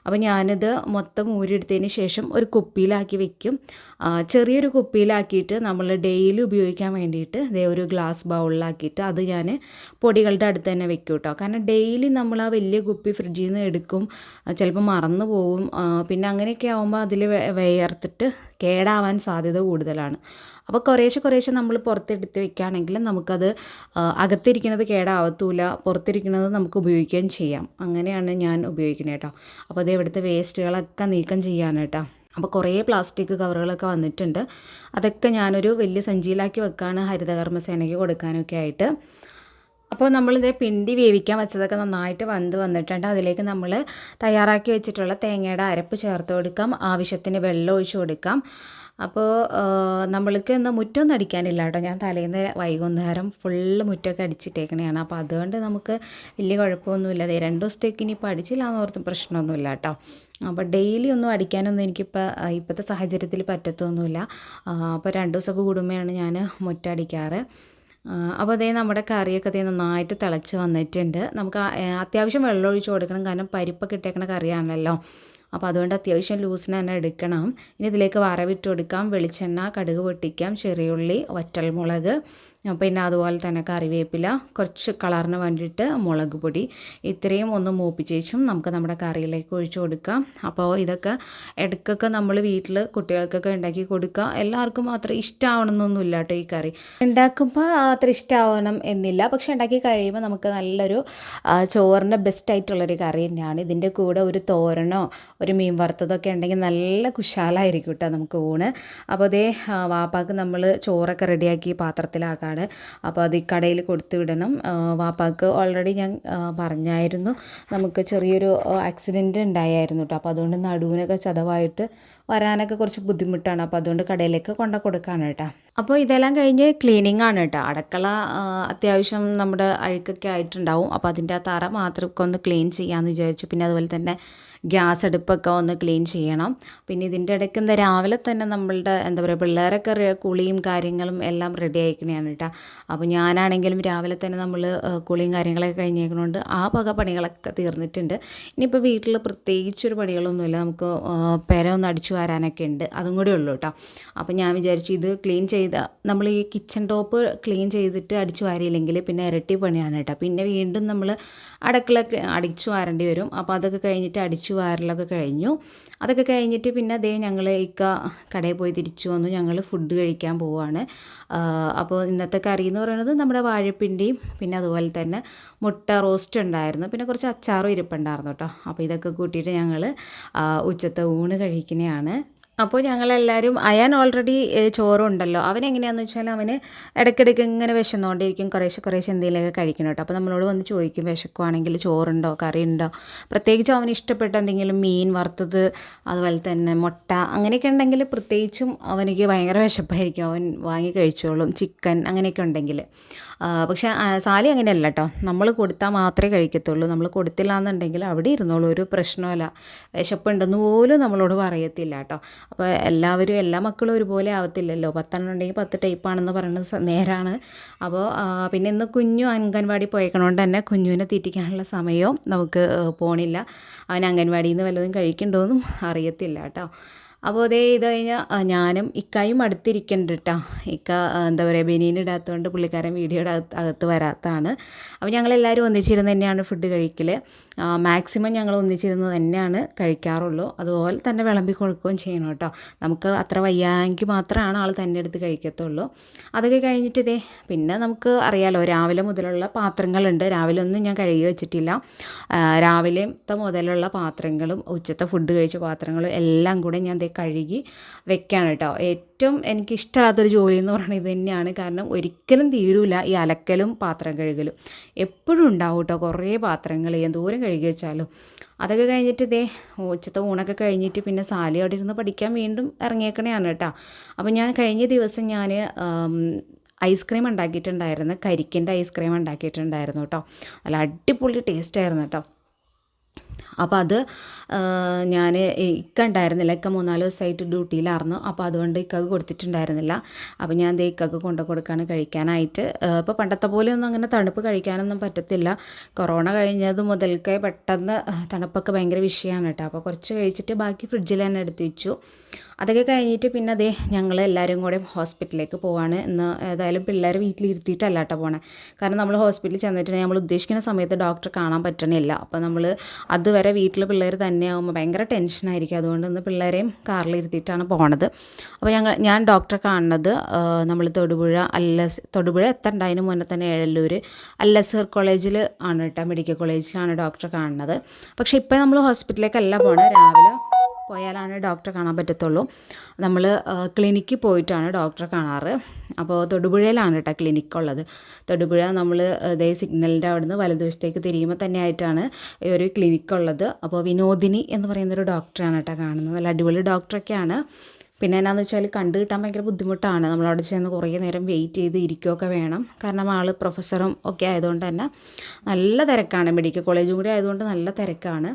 അപ്പോൾ ഞാനിത് മൊത്തം ഊരി എടുത്തതിന് ശേഷം ഒരു കുപ്പിയിലാക്കി വെക്കും. ചെറിയൊരു കുപ്പിയിലാക്കിയിട്ട് നമ്മൾ ഡെയിലി ഉപയോഗിക്കാൻ വേണ്ടിയിട്ട് ഒരു ഗ്ലാസ് ബൗളിലാക്കിയിട്ട് അത് ഞാൻ പൊടികളുടെ അടുത്ത് തന്നെ വെക്കും കേട്ടോ. കാരണം ഡെയിലി നമ്മൾ ആ വലിയ കുപ്പി ഫ്രിഡ്ജിൽ നിന്ന് എടുക്കും, ചിലപ്പോൾ മറന്നു പോകും. പിന്നെ അങ്ങനെയൊക്കെ ആകുമ്പോൾ അതിൽ വിയർത്തിട്ട് കേടാവാൻ സാധ്യത കൂടുതലാണ്. അപ്പോൾ കുറേശ്ശെ നമ്മൾ പുറത്തെടുത്ത് വെക്കുകയാണെങ്കിൽ നമുക്കത് അകത്തിരിക്കുന്നത് കേടാവത്തൂല, പുറത്തിരിക്കുന്നത് നമുക്ക് ഉപയോഗിക്കുകയും ചെയ്യാം. അങ്ങനെയാണ് ഞാൻ ഉപയോഗിക്കുന്നത് കേട്ടോ. അപ്പോൾ ഇവിടുത്തെ വേസ്റ്റുകളൊക്കെ നീക്കം ചെയ്യാൻ കേട്ടോ. അപ്പോൾ കുറേ പ്ലാസ്റ്റിക് കവറുകളൊക്കെ വന്നിട്ടുണ്ട്. അതൊക്കെ ഞാനൊരു വലിയ സഞ്ചിയിലാക്കി വെക്കാണ് ഹരിതകർമ്മസേനയ്ക്ക് കൊടുക്കാനൊക്കെ ആയിട്ട്. അപ്പോൾ പിണ്ടി വേവിക്കാൻ വെച്ചതൊക്കെ നന്നായിട്ട് വന്നിട്ടുണ്ട്. അതിലേക്ക് നമ്മൾ തയ്യാറാക്കി വെച്ചിട്ടുള്ള തേങ്ങയുടെ അരപ്പ് ചേർത്ത് കൊടുക്കാം. ആവശ്യത്തിന് വെള്ളം ഒഴിച്ച് കൊടുക്കാം. അപ്പോൾ നമ്മൾക്ക് ഇന്ന് മുറ്റമൊന്നും അടിക്കാനില്ല കേട്ടോ. ഞാൻ തലേന്ന് വൈകുന്നേരം ഫുള്ള് മുറ്റമൊക്കെ അടിച്ചിട്ടേക്കണതാണ്. അപ്പോൾ അതുകൊണ്ട് നമുക്ക് വലിയ കുഴപ്പമൊന്നുമില്ല. അതെ 2 ദിവസത്തേക്ക് ഇനിയിപ്പോൾ അടിച്ചില്ല എന്നോർത്ത് പ്രശ്നമൊന്നുമില്ല കേട്ടോ. അപ്പോൾ ഡെയിലി ഒന്നും അടിക്കാനൊന്നും എനിക്കിപ്പോൾ ഇപ്പോഴത്തെ സാഹചര്യത്തിൽ പറ്റത്തൊന്നുമില്ല. അപ്പോൾ 2 ദിവസമൊക്കെ കൂടുമ്പോഴാണ് ഞാൻ മുറ്റം അടിക്കാറ്. അപ്പോൾ അതേ നമ്മുടെ കറിയൊക്കെ അതേ നന്നായിട്ട് തിളച്ച് വന്നിട്ടുണ്ട്. നമുക്ക് അത്യാവശ്യം വെള്ളം ഒഴിച്ച് കൊടുക്കണം, കാരണം പരിപ്പൊക്കെ ഇട്ടേക്കണ കറിയാണല്ലോ. അപ്പോൾ അതുകൊണ്ട് അത്യാവശ്യം ലൂസിന് തന്നെ എടുക്കണം. ഇനി ഇതിലേക്ക് വറവിട്ട് കൊടുക്കാം. വെളിച്ചെണ്ണ, കടുക് പൊട്ടിക്കാം, ചെറിയുള്ളി, വറ്റൽമുളക്, പിന്നെ അതുപോലെ തന്നെ കറിവേപ്പില, കുറച്ച് കളറിന് വേണ്ടിയിട്ട് മുളക് പൊടി, ഇത്രയും ഒന്ന് മൂപ്പിച്ചേച്ചും നമുക്ക് നമ്മുടെ കറിയിലേക്ക് ഒഴിച്ചു കൊടുക്കാം. അപ്പോൾ ഇതൊക്കെ ഇടയ്ക്കൊക്കെ നമ്മൾ വീട്ടിൽ കുട്ടികൾക്കൊക്കെ ഉണ്ടാക്കി കൊടുക്കുക. എല്ലാവർക്കും അത്ര ഇഷ്ടമാവണമെന്നൊന്നുമില്ല കേട്ടോ ഈ കറി. ഉണ്ടാക്കുമ്പോൾ അത്ര ഇഷ്ടമാവണം എന്നില്ല, പക്ഷെ ഉണ്ടാക്കി കഴിയുമ്പോൾ നമുക്ക് നല്ലൊരു ചോറിൻ്റെ ബെസ്റ്റായിട്ടുള്ളൊരു കറി തന്നെയാണ്. ഇതിൻ്റെ കൂടെ ഒരു തോരനോ ഒരു മീൻ വറുത്തതൊക്കെ ഉണ്ടെങ്കിൽ നല്ല കുശാലായിരിക്കും കേട്ടോ നമുക്ക് ഊണ്. അപ്പോൾ അതേ വാപ്പാക്ക് നമ്മൾ ചോറൊക്കെ റെഡിയാക്കി പാത്രത്തിലാക്കാണ്. അപ്പോൾ അത് ഈ കടയിൽ കൊടുത്തു വിടണം. വാപ്പാക്ക് ഓൾറെഡി ഞാൻ പറഞ്ഞായിരുന്നു, നമുക്ക് ചെറിയൊരു ആക്സിഡൻറ്റ് ഉണ്ടായിരുന്നു കേട്ടോ. അപ്പോൾ അതുകൊണ്ട് നടുവിനൊക്കെ ചതവായിട്ട് വരാനൊക്കെ കുറച്ച് ബുദ്ധിമുട്ടാണ്. അപ്പോൾ അതുകൊണ്ട് കടയിലേക്ക് കൊടുക്കാണ് കേട്ടോ. അപ്പോൾ ഇതെല്ലാം കഴിഞ്ഞ് ക്ലീനിങ് ആണ് കേട്ടോ. അടുക്കള അത്യാവശ്യം നമ്മുടെ അഴുക്കൊക്കെ ആയിട്ടുണ്ടാവും. അപ്പോൾ അതിൻ്റെ ആ തറ മാത്രമൊക്കെ ഒന്ന് ക്ലീൻ ചെയ്യാമെന്ന് വിചാരിച്ചു. പിന്നെ അതുപോലെ തന്നെ ഗ്യാസ് അടുപ്പൊക്കെ ഒന്ന് ക്ലീൻ ചെയ്യണം. പിന്നെ ഇതിൻ്റെ ഇടയ്ക്ക് എന്താ രാവിലെ തന്നെ നമ്മളുടെ എന്താ പറയുക പിള്ളേരൊക്കെ കുളിയും കാര്യങ്ങളും എല്ലാം റെഡി ആയിക്കണയാണ് കേട്ടോ. അപ്പോൾ ഞാനാണെങ്കിലും രാവിലെ തന്നെ നമ്മൾ കുളിയും കാര്യങ്ങളൊക്കെ കഴിഞ്ഞേക്കണോണ്ട് ആ വക പണികളൊക്കെ തീർന്നിട്ടുണ്ട്. ഇനിയിപ്പോൾ വീട്ടിൽ പ്രത്യേകിച്ചൊരു പണികളൊന്നുമില്ല. നമുക്ക് പെര ഒന്ന് അടിച്ചു വാരാനൊക്കെ ഉണ്ട്, അതും കൂടി ഉള്ളൂ കേട്ടോ. അപ്പോൾ ഞാൻ വിചാരിച്ചു ഇത് ക്ലീൻ ചെയ്ത നമ്മൾ ഈ കിച്ചൺ ടോപ്പ് ക്ലീൻ ചെയ്തിട്ട് അടിച്ചു വാരിയില്ലെങ്കിൽ പിന്നെ ഇരട്ടി പണിയാണ് കേട്ടോ. പിന്നെ വീണ്ടും നമ്മൾ അടുക്കള അടിച്ചു വാരേണ്ടി വരും. അപ്പോൾ അതൊക്കെ കഴിഞ്ഞിട്ട് അടിച്ചു വാരലൊക്കെ കഴിഞ്ഞു. അതൊക്കെ കഴിഞ്ഞിട്ട് പിന്നെ അതേ ഞങ്ങൾ കടയിൽ പോയി തിരിച്ചു വന്നു. ഞങ്ങൾ ഫുഡ് കഴിക്കാൻ പോവുകയാണ്. അപ്പോൾ ഇന്നത്തെ കറി എന്ന് പറയുന്നത് നമ്മുടെ വാഴപ്പിണ്ടിയും പിന്നെ അതുപോലെ തന്നെ മുട്ട റോസ്റ്റ് ഉണ്ടായിരുന്നു, പിന്നെ കുറച്ച് അച്ചാറും ഇരിപ്പുണ്ടായിരുന്നു കേട്ടോ. അപ്പോൾ ഇതൊക്കെ കൂട്ടിയിട്ട് ഞങ്ങൾ ഉച്ചത്തെ ഊണ് കഴിക്കുന്നതാണ്. അപ്പോൾ ഞങ്ങളെല്ലാവരും അയാൻ ഓൾറെഡി ചോറുണ്ടല്ലോ, അവനെങ്ങനെയാണെന്ന് വെച്ചാൽ അവന് ഇടയ്ക്കിടയ്ക്ക് ഇങ്ങനെ വിശന്നുകൊണ്ടിരിക്കും, കുറേശ്ശെ എന്തെങ്കിലുമൊക്കെ കഴിക്കണം കേട്ടോ. അപ്പോൾ നമ്മളോട് വന്ന് ചോദിക്കും വിശക്കുവാണെങ്കിൽ ചോറുണ്ടോ കറിയുണ്ടോ, പ്രത്യേകിച്ചും അവന് ഇഷ്ടപ്പെട്ട എന്തെങ്കിലും മീൻ വറുത്തത് അതുപോലെ തന്നെ മുട്ട അങ്ങനെയൊക്കെ ഉണ്ടെങ്കിൽ പ്രത്യേകിച്ചും അവനിക്ക് ഭയങ്കര വിശപ്പായിരിക്കും, അവൻ വാങ്ങി കഴിച്ചോളും. ചിക്കൻ അങ്ങനെയൊക്കെ ഉണ്ടെങ്കിൽ. പക്ഷേ സാലി അങ്ങനെയല്ല കേട്ടോ, നമ്മൾ കൊടുത്താൽ മാത്രമേ കഴിക്കത്തുള്ളൂ. നമ്മൾ കൊടുത്തില്ല എന്നുണ്ടെങ്കിൽ അവിടെ ഇരുന്നോളൂ, ഒരു പ്രശ്നമല്ല. വിശപ്പുണ്ടെന്ന് പോലും നമ്മളോട് പറയത്തില്ല കേട്ടോ. അപ്പോൾ എല്ലാവരും എല്ലാ മക്കളും ഒരുപോലെ ആവത്തില്ലല്ലോ. 10 ഉണ്ടെങ്കിൽ 10 ടൈപ്പാണെന്ന് പറയുന്നത് നേരാണ്. അപ്പോൾ പിന്നെ ഇന്ന് കുഞ്ഞു അംഗൻവാടി പോയേക്കണോണ്ട് തന്നെ കുഞ്ഞുവിനെ തീറ്റിക്കാനുള്ള സമയവും നമുക്ക് പോണില്ല. അവൻ അംഗൻവാടിയിൽ നിന്ന് വല്ലതും കഴിക്കണ്ടോയെന്നും അറിയത്തില്ല കേട്ടോ. അപ്പോൾ അതേ ഇത് കഴിഞ്ഞാൽ ഞാനും ഇക്കായും അടുത്തിരിക്കുന്നുണ്ട് കേട്ടോ. ഇക്ക എന്താ പറയുക ബനിയനിടാത്തതുകൊണ്ട് പുള്ളിക്കാരൻ വീഡിയോയുടെ അകത്ത് വരാത്തതാണ്. അപ്പോൾ ഞങ്ങളെല്ലാവരും ഒന്നിച്ചിരുന്ന് തന്നെയാണ് ഫുഡ് കഴിക്കൽ. മാക്സിമം ഞങ്ങൾ ഒന്നിച്ചിരുന്ന് തന്നെയാണ് കഴിക്കാറുള്ളൂ. അതുപോലെ തന്നെ വിളമ്പി കൊടുക്കുകയും ചെയ്യണം കേട്ടോ. നമുക്ക് അത്ര വയ്യാമെങ്കിൽ മാത്രമാണ് ആൾ തന്നെ എടുത്ത് കഴിക്കത്തുള്ളൂ. അതൊക്കെ കഴിഞ്ഞിട്ട് ഇതേ പിന്നെ നമുക്ക് അറിയാലോ രാവിലെ മുതലുള്ള പാത്രങ്ങളുണ്ട്. രാവിലെ ഒന്നും ഞാൻ കഴുകി വെച്ചിട്ടില്ല. രാവിലത്തെ മുതലുള്ള പാത്രങ്ങളും ഉച്ചത്തെ ഫുഡ് കഴിച്ച പാത്രങ്ങളും എല്ലാം കൂടെ ഞാൻ കഴുകി വെക്കാണ് കേട്ടോ. ഏറ്റവും എനിക്ക് ഇഷ്ടമില്ലാത്തൊരു ജോലി എന്ന് പറയുന്നത് ഇത് തന്നെയാണ്. കാരണം ഒരിക്കലും തീരൂല ഈ അലക്കലും പാത്രം കഴുകലും. എപ്പോഴും ഉണ്ടാവും കേട്ടോ കുറേ പാത്രങ്ങൾ എന്തോരം കഴുകി വെച്ചാലും. അതൊക്കെ കഴിഞ്ഞിട്ട് ഇതേ ഉച്ചത്തെ ഊണൊക്കെ കഴിഞ്ഞിട്ട് പിന്നെ സാലി അവിടെ ഇരുന്ന് പഠിക്കാൻ വീണ്ടും ഇറങ്ങിയേക്കണയാണ് കേട്ടോ. അപ്പോൾ ഞാൻ കഴിഞ്ഞ ദിവസം ഞാൻ ഐസ്ക്രീം ഉണ്ടാക്കിയിട്ടുണ്ടായിരുന്നു, കരിക്കിൻ്റെ ഐസ്ക്രീം ഉണ്ടാക്കിയിട്ടുണ്ടായിരുന്നു കേട്ടോ. നല്ല അടിപൊളി ടേസ്റ്റായിരുന്നു കേട്ടോ. അപ്പോൾ അത് ഞാൻ ഉണ്ടായിരുന്നില്ല, 3-4 ദിവസമായിട്ട് ഡ്യൂട്ടിയിലായിരുന്നു. അപ്പോൾ അതുകൊണ്ട് ഇക്കക്ക് കൊടുത്തിട്ടുണ്ടായിരുന്നില്ല. അപ്പോൾ ഞാൻ ഇക്കക്ക് കൊടുക്കുകയാണ് കഴിക്കാനായിട്ട്. ഇപ്പോൾ പണ്ടത്തെ പോലെ ഒന്നും അങ്ങനെ തണുപ്പ് കഴിക്കാനൊന്നും പറ്റത്തില്ല. കൊറോണ കഴിഞ്ഞത് മുതൽക്കേ പെട്ടെന്ന് തണുപ്പൊക്കെ ഭയങ്കര വിഷയമാണ് കേട്ടോ. അപ്പോൾ കുറച്ച് കഴിച്ചിട്ട് ബാക്കി ഫ്രിഡ്ജിൽ തന്നെ എടുത്ത് വെച്ചു. അതൊക്കെ കഴിഞ്ഞിട്ട് പിന്നെ അതേ ഞങ്ങൾ എല്ലാവരും കൂടെ ഹോസ്പിറ്റലിലേക്ക് പോവാണ്. ഇന്ന് ഏതായാലും പിള്ളേർ വീട്ടിലിരുത്തിയിട്ടല്ല കേട്ടോ പോണേ. കാരണം നമ്മൾ ഹോസ്പിറ്റലിൽ ചെന്നിട്ടുണ്ടെങ്കിൽ നമ്മൾ ഉദ്ദേശിക്കുന്ന സമയത്ത് ഡോക്ടറെ കാണാൻ പറ്റണില്ല. അപ്പോൾ നമ്മൾ അതുവരെ വീട്ടിൽ പിള്ളേർ തന്നെയാകുമ്പോൾ ഭയങ്കര ടെൻഷനായിരിക്കും. അതുകൊണ്ട് ഇന്ന് പിള്ളേരെയും കാറിലിരുത്തിയിട്ടാണ് പോണത്. അപ്പോൾ ഞാൻ ഡോക്ടറെ കാണുന്നത് നമ്മൾ തൊടുപുഴ എത്തണ്ട അതിന് മുന്നേ തന്നെ ഏഴല്ലൂർ അല്ലസർ കോളേജിൽ ആണ് കേട്ടോ, മെഡിക്കൽ കോളേജിലാണ് ഡോക്ടറെ കാണുന്നത്. പക്ഷേ ഇപ്പോൾ നമ്മൾ ഹോസ്പിറ്റലിലേക്കല്ല പോണേ, രാവിലെ പോയാലാണ് ഡോക്ടറെ കാണാൻ പറ്റത്തുള്ളൂ. നമ്മൾ ക്ലിനിക്കിൽ പോയിട്ടാണ് ഡോക്ടറെ കാണാറ്. അപ്പോൾ തൊടുപുഴയിലാണ് കേട്ടോ ക്ലിനിക്കുള്ളത്. തൊടുപുഴ നമ്മൾ ഇതേ സിഗ്നലിൻ്റെ അവിടുന്ന് വലതുവശത്തേക്ക് തിരിയുമ്പോൾ തന്നെ ആയിട്ടാണ് ഈ ഒരു ക്ലിനിക്കുള്ളത്. അപ്പോൾ വിനോദിനി എന്ന് പറയുന്നൊരു ഡോക്ടറാണ് കേട്ടോ കാണുന്നത്. നല്ല അടിപൊളി ഡോക്ടറൊക്കെയാണ്. പിന്നെ എന്നാന്ന് വെച്ചാൽ കണ്ടു കിട്ടാൻ ഭയങ്കര ബുദ്ധിമുട്ടാണ്. നമ്മളവിടെ ചെന്ന് കുറേ നേരം വെയിറ്റ് ചെയ്ത് ഇരിക്കുകയൊക്കെ വേണം. കാരണം ആൾ പ്രൊഫസറും ഒക്കെ ആയതുകൊണ്ട് തന്നെ നല്ല തിരക്കാണ്. മെഡിക്കൽ കോളേജും കൂടി ആയതുകൊണ്ട് നല്ല തിരക്കാണ്.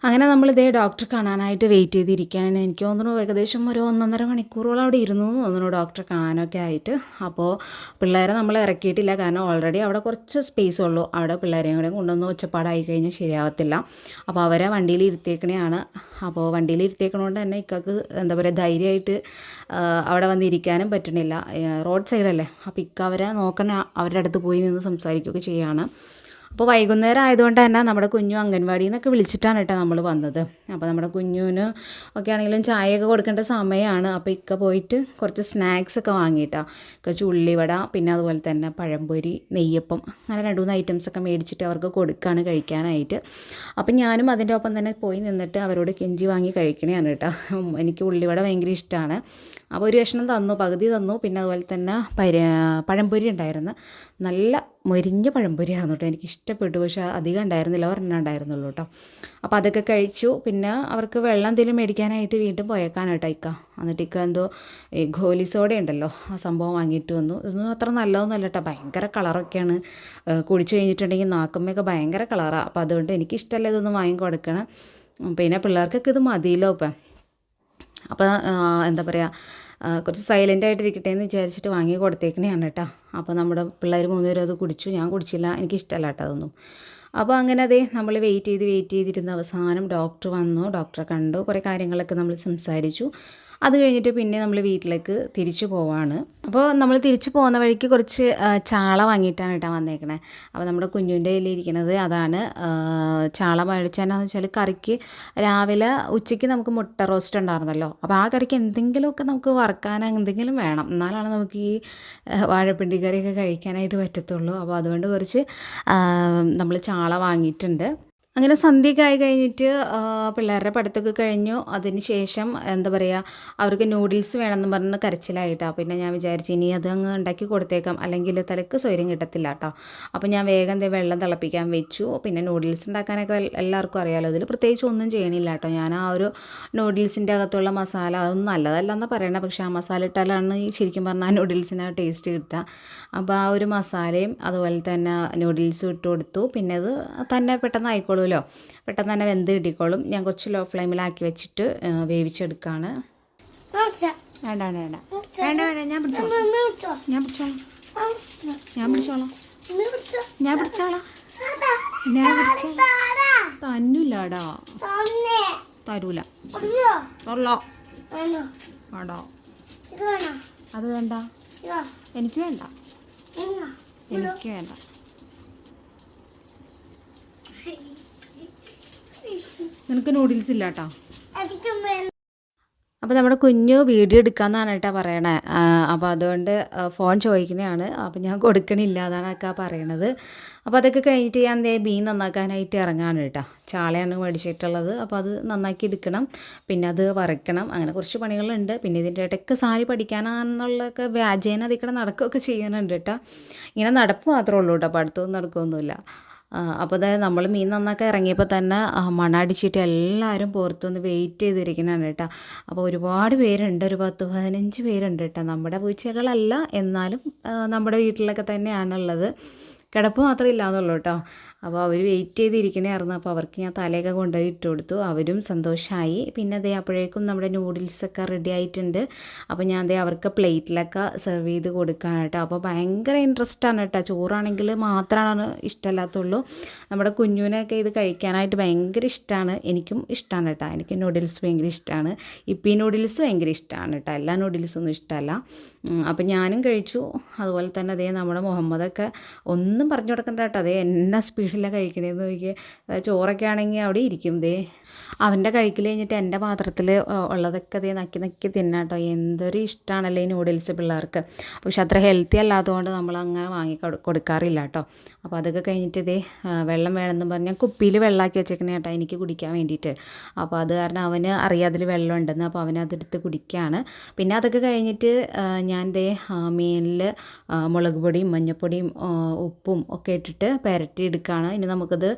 അങ്ങനെ നമ്മളിതേ ഡോക്ടറെ കാണാനായിട്ട് വെയിറ്റ് ചെയ്തിരിക്കുകയാണ്. എനിക്ക് തോന്നുന്നു ഏകദേശം ഒരു 1.5 മണിക്കൂറോളം അവിടെ ഇരുന്നു എന്ന് തോന്നുന്നു ഡോക്ടറെ കാണാനൊക്കെ ആയിട്ട്. അപ്പോൾ പിള്ളേരെ നമ്മൾ ഇറക്കിയിട്ടില്ല, കാരണം ഓൾറെഡി അവിടെ കുറച്ച് സ്പേസ് ഉള്ളൂ. അവിടെ പിള്ളേരെയും കൂടെ കൊണ്ടുവന്ന് ഒച്ചപ്പാടായി കഴിഞ്ഞാൽ ശരിയാവത്തില്ല. അപ്പോൾ അവരെ വണ്ടിയിൽ ഇരുത്തിയേക്കണെയാണ്. അപ്പോൾ വണ്ടിയിൽ ഇരുത്തിയേക്കണോണ്ട് തന്നെ ഇക്കക്ക് എന്താ പറയുക, ധൈര്യമായിട്ട് അവിടെ വന്നിരിക്കാനും പറ്റണില്ല. റോഡ് സൈഡല്ലേ, അപ്പോൾ ഇക്ക അവരെ നോക്കണ അവരുടെ അടുത്ത് പോയി നിന്ന് സംസാരിക്കുകയൊക്കെ ചെയ്യുകയാണ്. അപ്പോൾ വൈകുന്നേരം ആയതുകൊണ്ട് തന്നെ നമ്മുടെ കുഞ്ഞു അംഗൻവാടിയിൽ നിന്നൊക്കെ വിളിച്ചിട്ടാണ് കേട്ടോ നമ്മൾ വന്നത്. അപ്പോൾ നമ്മുടെ കുഞ്ഞുവിന് ഒക്കെ ആണെങ്കിലും ചായയൊക്കെ കൊടുക്കേണ്ട സമയമാണ്. അപ്പോൾ ഇക്ക പോയിട്ട് കുറച്ച് സ്നാക്സ് ഒക്കെ വാങ്ങിയിട്ടാണ്. കുറച്ച് ഉള്ളിവട, പിന്നെ അതുപോലെ തന്നെ പഴംപൊരി, നെയ്യപ്പം, അങ്ങനെ 2-3 ഐറ്റംസൊക്കെ മേടിച്ചിട്ട് അവർക്ക് കൊടുക്കുകയാണ് കഴിക്കാനായിട്ട്. അപ്പം ഞാനും അതിൻ്റെ ഒപ്പം തന്നെ പോയി നിന്നിട്ട് അവരോട് കെഞ്ചി വാങ്ങി കഴിക്കണതാണ് കേട്ടോ. എനിക്ക് ഉള്ളിവട ഭയങ്കര ഇഷ്ടമാണ്. അപ്പോൾ ഒരു കഷ്ണം തന്നു, പകുതി തന്നു. പിന്നെ അതുപോലെ തന്നെ പഴംപൊരി ഉണ്ടായിരുന്നു. നല്ല മൊരിഞ്ഞ പഴംപൊരിയായിരുന്നു കേട്ടോ, എനിക്ക് ഇഷ്ടപ്പെട്ടു. പക്ഷേ അധികം ഉണ്ടായിരുന്നില്ല, ഒരെണ്ണം ഉണ്ടായിരുന്നുള്ളൂ കേട്ടോ. അപ്പോൾ അതൊക്കെ കഴിച്ചു. പിന്നെ അവർക്ക് വെള്ളം എന്തെങ്കിലും മേടിക്കാനായിട്ട് വീണ്ടും പോയേക്കാണ് കേട്ടോ ഇക്ക. എന്നിട്ട് ഇക്ക എന്തോ ഗോലി സോഡ ഉണ്ടല്ലോ, ആ സംഭവം വാങ്ങിയിട്ട് വന്നു. ഇതൊന്നും അത്ര നല്ലതൊന്നുമല്ല കേട്ടോ, ഭയങ്കര കളറൊക്കെയാണ്. കുടിച്ചു കഴിഞ്ഞിട്ടുണ്ടെങ്കിൽ നാക്കുമ്മയൊക്കെ ഭയങ്കര കളറാണ്. അപ്പോൾ അതുകൊണ്ട് എനിക്കിഷ്ടമല്ല ഇതൊന്നും വാങ്ങി കൊടുക്കണം. പിന്നെ പിള്ളേർക്കൊക്കെ ഇത് മതിയല്ലോ ഇപ്പം. അപ്പോൾ എന്താ പറയുക, കുറച്ച് സൈലൻ്റ് ആയിട്ടിരിക്കട്ടെ എന്ന് വിചാരിച്ചിട്ട് വാങ്ങി കൊടുത്തേക്കണേയാണ് കേട്ടോ. അപ്പോൾ നമ്മുടെ പിള്ളേർ 3 പേരും അത് കുടിച്ചു, ഞാൻ കുടിച്ചില്ല, എനിക്കിഷ്ടമല്ല കേട്ടോ അതൊന്നും. അപ്പോൾ അങ്ങനെ അതേ നമ്മൾ വെയിറ്റ് ചെയ്തിരുന്ന അവസാനം ഡോക്ടർ വന്നു. ഡോക്ടറെ കണ്ടു, കുറേ കാര്യങ്ങളൊക്കെ നമ്മൾ സംസാരിച്ചു. അത് കഴിഞ്ഞിട്ട് പിന്നെ നമ്മൾ വീട്ടിലേക്ക് തിരിച്ചു പോവാണ്. അപ്പോൾ നമ്മൾ തിരിച്ചു പോകുന്ന വഴിക്ക് കുറച്ച് ചാള വാങ്ങിയിട്ടാണ് കേട്ടോ വന്നേക്കണേ. അപ്പോൾ നമ്മുടെ കുഞ്ഞുവിൻ്റെ കയ്യിലിരിക്കുന്നത് അതാണ്. ചാള മേടിച്ചതെന്നു വെച്ചാൽ കറിക്ക് രാവിലെ ഉച്ചയ്ക്ക് നമുക്ക് മുട്ട റോസ്റ്റ് ഉണ്ടായിരുന്നല്ലോ. അപ്പോൾ ആ കറിക്ക് എന്തെങ്കിലുമൊക്കെ നമുക്ക് വറുക്കാൻ എന്തെങ്കിലും വേണം, എന്നാലാണ് നമുക്ക് ഈ വാഴപ്പിണ്ടി കറിയൊക്കെ കഴിക്കാനായിട്ട് പറ്റത്തുള്ളൂ. അപ്പോൾ അതുകൊണ്ട് കുറച്ച് നമ്മൾ ചാള വാങ്ങിയിട്ടുണ്ട്. അങ്ങനെ സന്ധ്യയൊക്കെ ആയി കഴിഞ്ഞിട്ട് പിള്ളേരുടെ പഠിത്തമൊക്കെ കഴിഞ്ഞു. അതിന് ശേഷം എന്താ പറയുക, അവർക്ക് നൂഡിൽസ് വേണമെന്ന് പറഞ്ഞ് കരച്ചിലായിട്ടാണ്. പിന്നെ ഞാൻ വിചാരിച്ചു ഇനി അത് അങ്ങ് ഉണ്ടാക്കി കൊടുത്തേക്കാം, അല്ലെങ്കിൽ തലക്ക് സ്വൈര്യം കിട്ടത്തില്ല കേട്ടോ. അപ്പോൾ ഞാൻ വേഗം വെള്ളം തിളപ്പിക്കാൻ വെച്ചു. പിന്നെ നൂഡിൽസ് ഉണ്ടാക്കാനൊക്കെ എല്ലാവർക്കും അറിയാമല്ലോ, അതിൽ പ്രത്യേകിച്ച് ഒന്നും ചെയ്യണില്ല കേട്ടോ. ഞാൻ ആ ഒരു നൂഡിൽസിൻ്റെ അകത്തുള്ള മസാല അതൊന്നും നല്ലതല്ലെന്ന് പറയണത്, പക്ഷേ ആ മസാല ഇട്ടാലാണ് ശരിക്കും പറഞ്ഞാൽ നൂഡിൽസിന് ടേസ്റ്റ് കിട്ടുക. അപ്പോൾ ആ ഒരു മസാലയും അതുപോലെ തന്നെ നൂഡിൽസും ഇട്ട് കൊടുത്തു. പിന്നെ അത് തന്നെ പെട്ടെന്ന് ആയിക്കോളും, പെട്ടെന്ന് തന്നെ വെന്ത് കിട്ടിക്കോളും. ഞാൻ കുറച്ച് ലോ ഫ്ലെയിമിലാക്കി വെച്ചിട്ട് വേവിച്ചെടുക്കുകയാണ്. വേണ്ട വേണ്ട വേണ്ട വേണ്ട, ഞാൻ പിടിച്ചോളാം തന്നൂലാടാ, തരൂല, വേണ്ടോ, അത് വേണ്ട, എനിക്ക് വേണ്ട, എനിക്ക് വേണ്ട. നിനക്ക് നൂഡിൽസ് ഇല്ല കേട്ടോ. അപ്പോൾ നമ്മുടെ കുഞ്ഞു വീഡിയോ എടുക്കാമെന്നാണ് കേട്ടോ പറയണേ. അപ്പോൾ അതുകൊണ്ട് ഫോൺ ചോദിക്കണതാണ്. അപ്പോൾ ഞാൻ കൊടുക്കണില്ല, അതാണ് അക്കാ പറയണത്. അപ്പോൾ അതൊക്കെ കഴിഞ്ഞിട്ട് ഞാൻ മീൻ നന്നാക്കാനായിട്ട് ഇറങ്ങാണ് കേട്ടോ. ചാളയാണ് മേടിച്ചിട്ടുള്ളത്. അപ്പോൾ അത് നന്നാക്കി എടുക്കണം, പിന്നെ അത് വറക്കണം, അങ്ങനെ കുറച്ച് പണികളുണ്ട്. പിന്നെ ഇതിൻ്റെ ഇടയ്ക്ക് സാരി പഠിക്കാനാണെന്നുള്ളതൊക്കെ വ്യാജേന അതിക്കടെ നടക്കുകയൊക്കെ ചെയ്യുന്നുണ്ട് കേട്ടോ. ഇങ്ങനെ നടപ്പ് മാത്രമേ ഉള്ളൂ കേട്ടോ, പഠിത്തമൊന്നും നടക്കുകയൊന്നുമില്ല. അപ്പോൾ അതായത് നമ്മൾ മീൻ നന്നാക്കാൻ ഇറങ്ങിയപ്പോൾ തന്നെ മണടിച്ചിട്ട് എല്ലാവരും പുറത്തുനിന്ന് വെയിറ്റ് ചെയ്തിരിക്കുന്നതാണ് കേട്ടോ. അപ്പോൾ ഒരുപാട് പേരുണ്ട്, ഒരു 10-15 പേരുണ്ട് കേട്ടോ. നമ്മുടെ പൂച്ചകളല്ല, എന്നാലും നമ്മുടെ വീട്ടിലൊക്കെ തന്നെയാണുള്ളത്. കിടപ്പ് മാത്രമേ ഇല്ലാന്നുള്ളൂ കേട്ടോ. അപ്പോൾ അവർ വെയിറ്റ് ചെയ്തിരിക്കണമായിരുന്നു. അപ്പോൾ അവർക്ക് ഞാൻ തലയൊക്കെ കൊണ്ടുപോയി ഇട്ട് കൊടുത്തു, അവരും സന്തോഷമായി. പിന്നെ അതേ അപ്പോഴേക്കും നമ്മുടെ നൂഡിൽസൊക്കെ റെഡി ആയിട്ടുണ്ട്. അപ്പോൾ ഞാൻ അതേ അവർക്ക് പ്ലേറ്റിലൊക്കെ സെർവ് ചെയ്ത് കൊടുക്കാൻ കേട്ടോ. അപ്പോൾ ഭയങ്കര ഇൻട്രസ്റ്റാണ് കേട്ടോ. ചോറാണെങ്കിൽ മാത്രമാണ് ഇഷ്ടമല്ലാത്തുള്ളൂ. നമ്മുടെ കുഞ്ഞുവിനൊക്കെ ഇത് കഴിക്കാനായിട്ട് ഭയങ്കര ഇഷ്ടമാണ്. എനിക്കും ഇഷ്ടമാണ് കേട്ടോ. എനിക്ക് നൂഡിൽസ് ഭയങ്കര ഇഷ്ടമാണ്. ഇപ്പി നൂഡിൽസ് ഭയങ്കര ഇഷ്ടമാണ് കേട്ടോ. എല്ലാ നൂഡിൽസൊന്നും ഇഷ്ടമല്ല. അപ്പോൾ ഞാനും കഴിച്ചു. അതുപോലെ തന്നെ അതേ നമ്മുടെ മുഹമ്മദൊക്കെ ഒന്നും പറഞ്ഞു കൊടുക്കണ്ട കേട്ടോ. അതേ എന്നാ സ്പീഡിലാണ് കഴിക്കണേന്ന് നോക്കിയേ. ചോറൊക്കെ ആണെങ്കിൽ അവിടെ ഇരിക്കും. ദേ അവൻ്റെ കഴിക്കൽ കഴിഞ്ഞിട്ട് എൻ്റെ പാത്രത്തിൽ ഉള്ളതൊക്കെ അതേ നക്കി നക്കി തിന്നാട്ടോ. എന്തൊരു ഇഷ്ടമാണല്ലോ ഈ നൂഡിൽസ് പിള്ളേർക്ക്. പക്ഷെ അത്ര ഹെൽത്തി അല്ലാത്തതുകൊണ്ട് നമ്മളങ്ങനെ വാങ്ങി കൊടുക്കാറില്ല കേട്ടോ. അപ്പോൾ അതൊക്കെ കഴിഞ്ഞിട്ട് ഇതേ വെള്ളം വേണമെന്ന് പറഞ്ഞാൽ കുപ്പിയിൽ വെള്ളമാക്കി വെച്ചേക്കണേ കേട്ടോ, എനിക്ക് കുടിക്കാൻ വേണ്ടിയിട്ട്. അപ്പോൾ അത് കാരണം അവന് അറിയാതിൽ വെള്ളം ഉണ്ടെന്ന്, അപ്പോൾ അവനതെടുത്ത് കുടിക്കുകയാണ്. പിന്നെ അതൊക്കെ കഴിഞ്ഞിട്ട് ഞാൻ ദേ മീനിൽ മുളക് പൊടിയും മഞ്ഞൾപ്പൊടിയും ഉപ്പും ഒക്കെ ഇട്ടിട്ട് പുരട്ടി എടുക്കുകയാണ്. ഇനി നമുക്കത്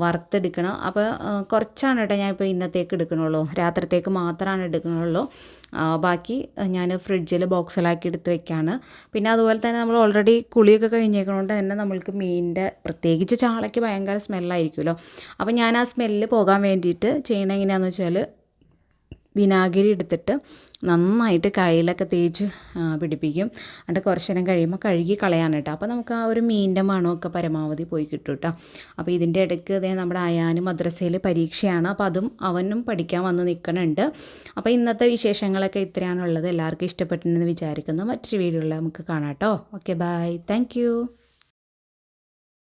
വറുത്തെടുക്കണം. അപ്പോൾ കുറച്ചാണ് കേട്ടോ ഞാൻ ഞാൻ ഇപ്പോൾ ഇന്നത്തേക്ക് എടുക്കണുള്ളൂ, രാത്രിത്തേക്ക് മാത്രമാണ് എടുക്കണുള്ളൂ. ബാക്കി ഞാൻ ഫ്രിഡ്ജിൽ ബോക്സിലാക്കി എടുത്ത് വെക്കുകയാണ്. പിന്നെ അതുപോലെ തന്നെ നമ്മൾ ഓൾറെഡി കുളിയൊക്കെ കഴിഞ്ഞേക്കണോണ്ട് തന്നെ നമ്മൾക്ക് മീനിൻ്റെ പ്രത്യേകിച്ച് ചാളയ്ക്ക് ഭയങ്കര സ്മെല്ലായിരിക്കുമല്ലോ. അപ്പോൾ ഞാൻ ആ സ്മെല്ല് പോകാൻ വേണ്ടിയിട്ട് ചെയ്യണത് എങ്ങനെയാണെന്ന് വെച്ചാൽ വിനാഗിരി എടുത്തിട്ട് നന്നായിട്ട് കയ്യിലൊക്കെ തേച്ച് പിടിപ്പിക്കും. എന്നിട്ട് കുറച്ച് നേരം കഴിയുമ്പോൾ കഴുകി കളയാണ് കേട്ടോ. അപ്പോൾ നമുക്ക് ആ ഒരു മീനിൻ്റെ മണമൊക്കെ പരമാവധി പോയി കിട്ടും കേട്ടോ. അപ്പോൾ ഇതിൻ്റെ ഇടയ്ക്ക് ഇതേ നമ്മുടെ അയാനും മദ്രസയിൽ പരീക്ഷയാണ്. അപ്പോൾ അതും അവനും പഠിക്കാൻ വന്ന് നിൽക്കണുണ്ട്. അപ്പോൾ ഇന്നത്തെ വിശേഷങ്ങളൊക്കെ ഇത്രയാണുള്ളത്. എല്ലാവർക്കും ഇഷ്ടപ്പെട്ടെന്ന് വിചാരിക്കുന്നു. മറ്റൊരു വീഡിയോയിൽ നമുക്ക് കാണാം കേട്ടോ. Okay, by, thank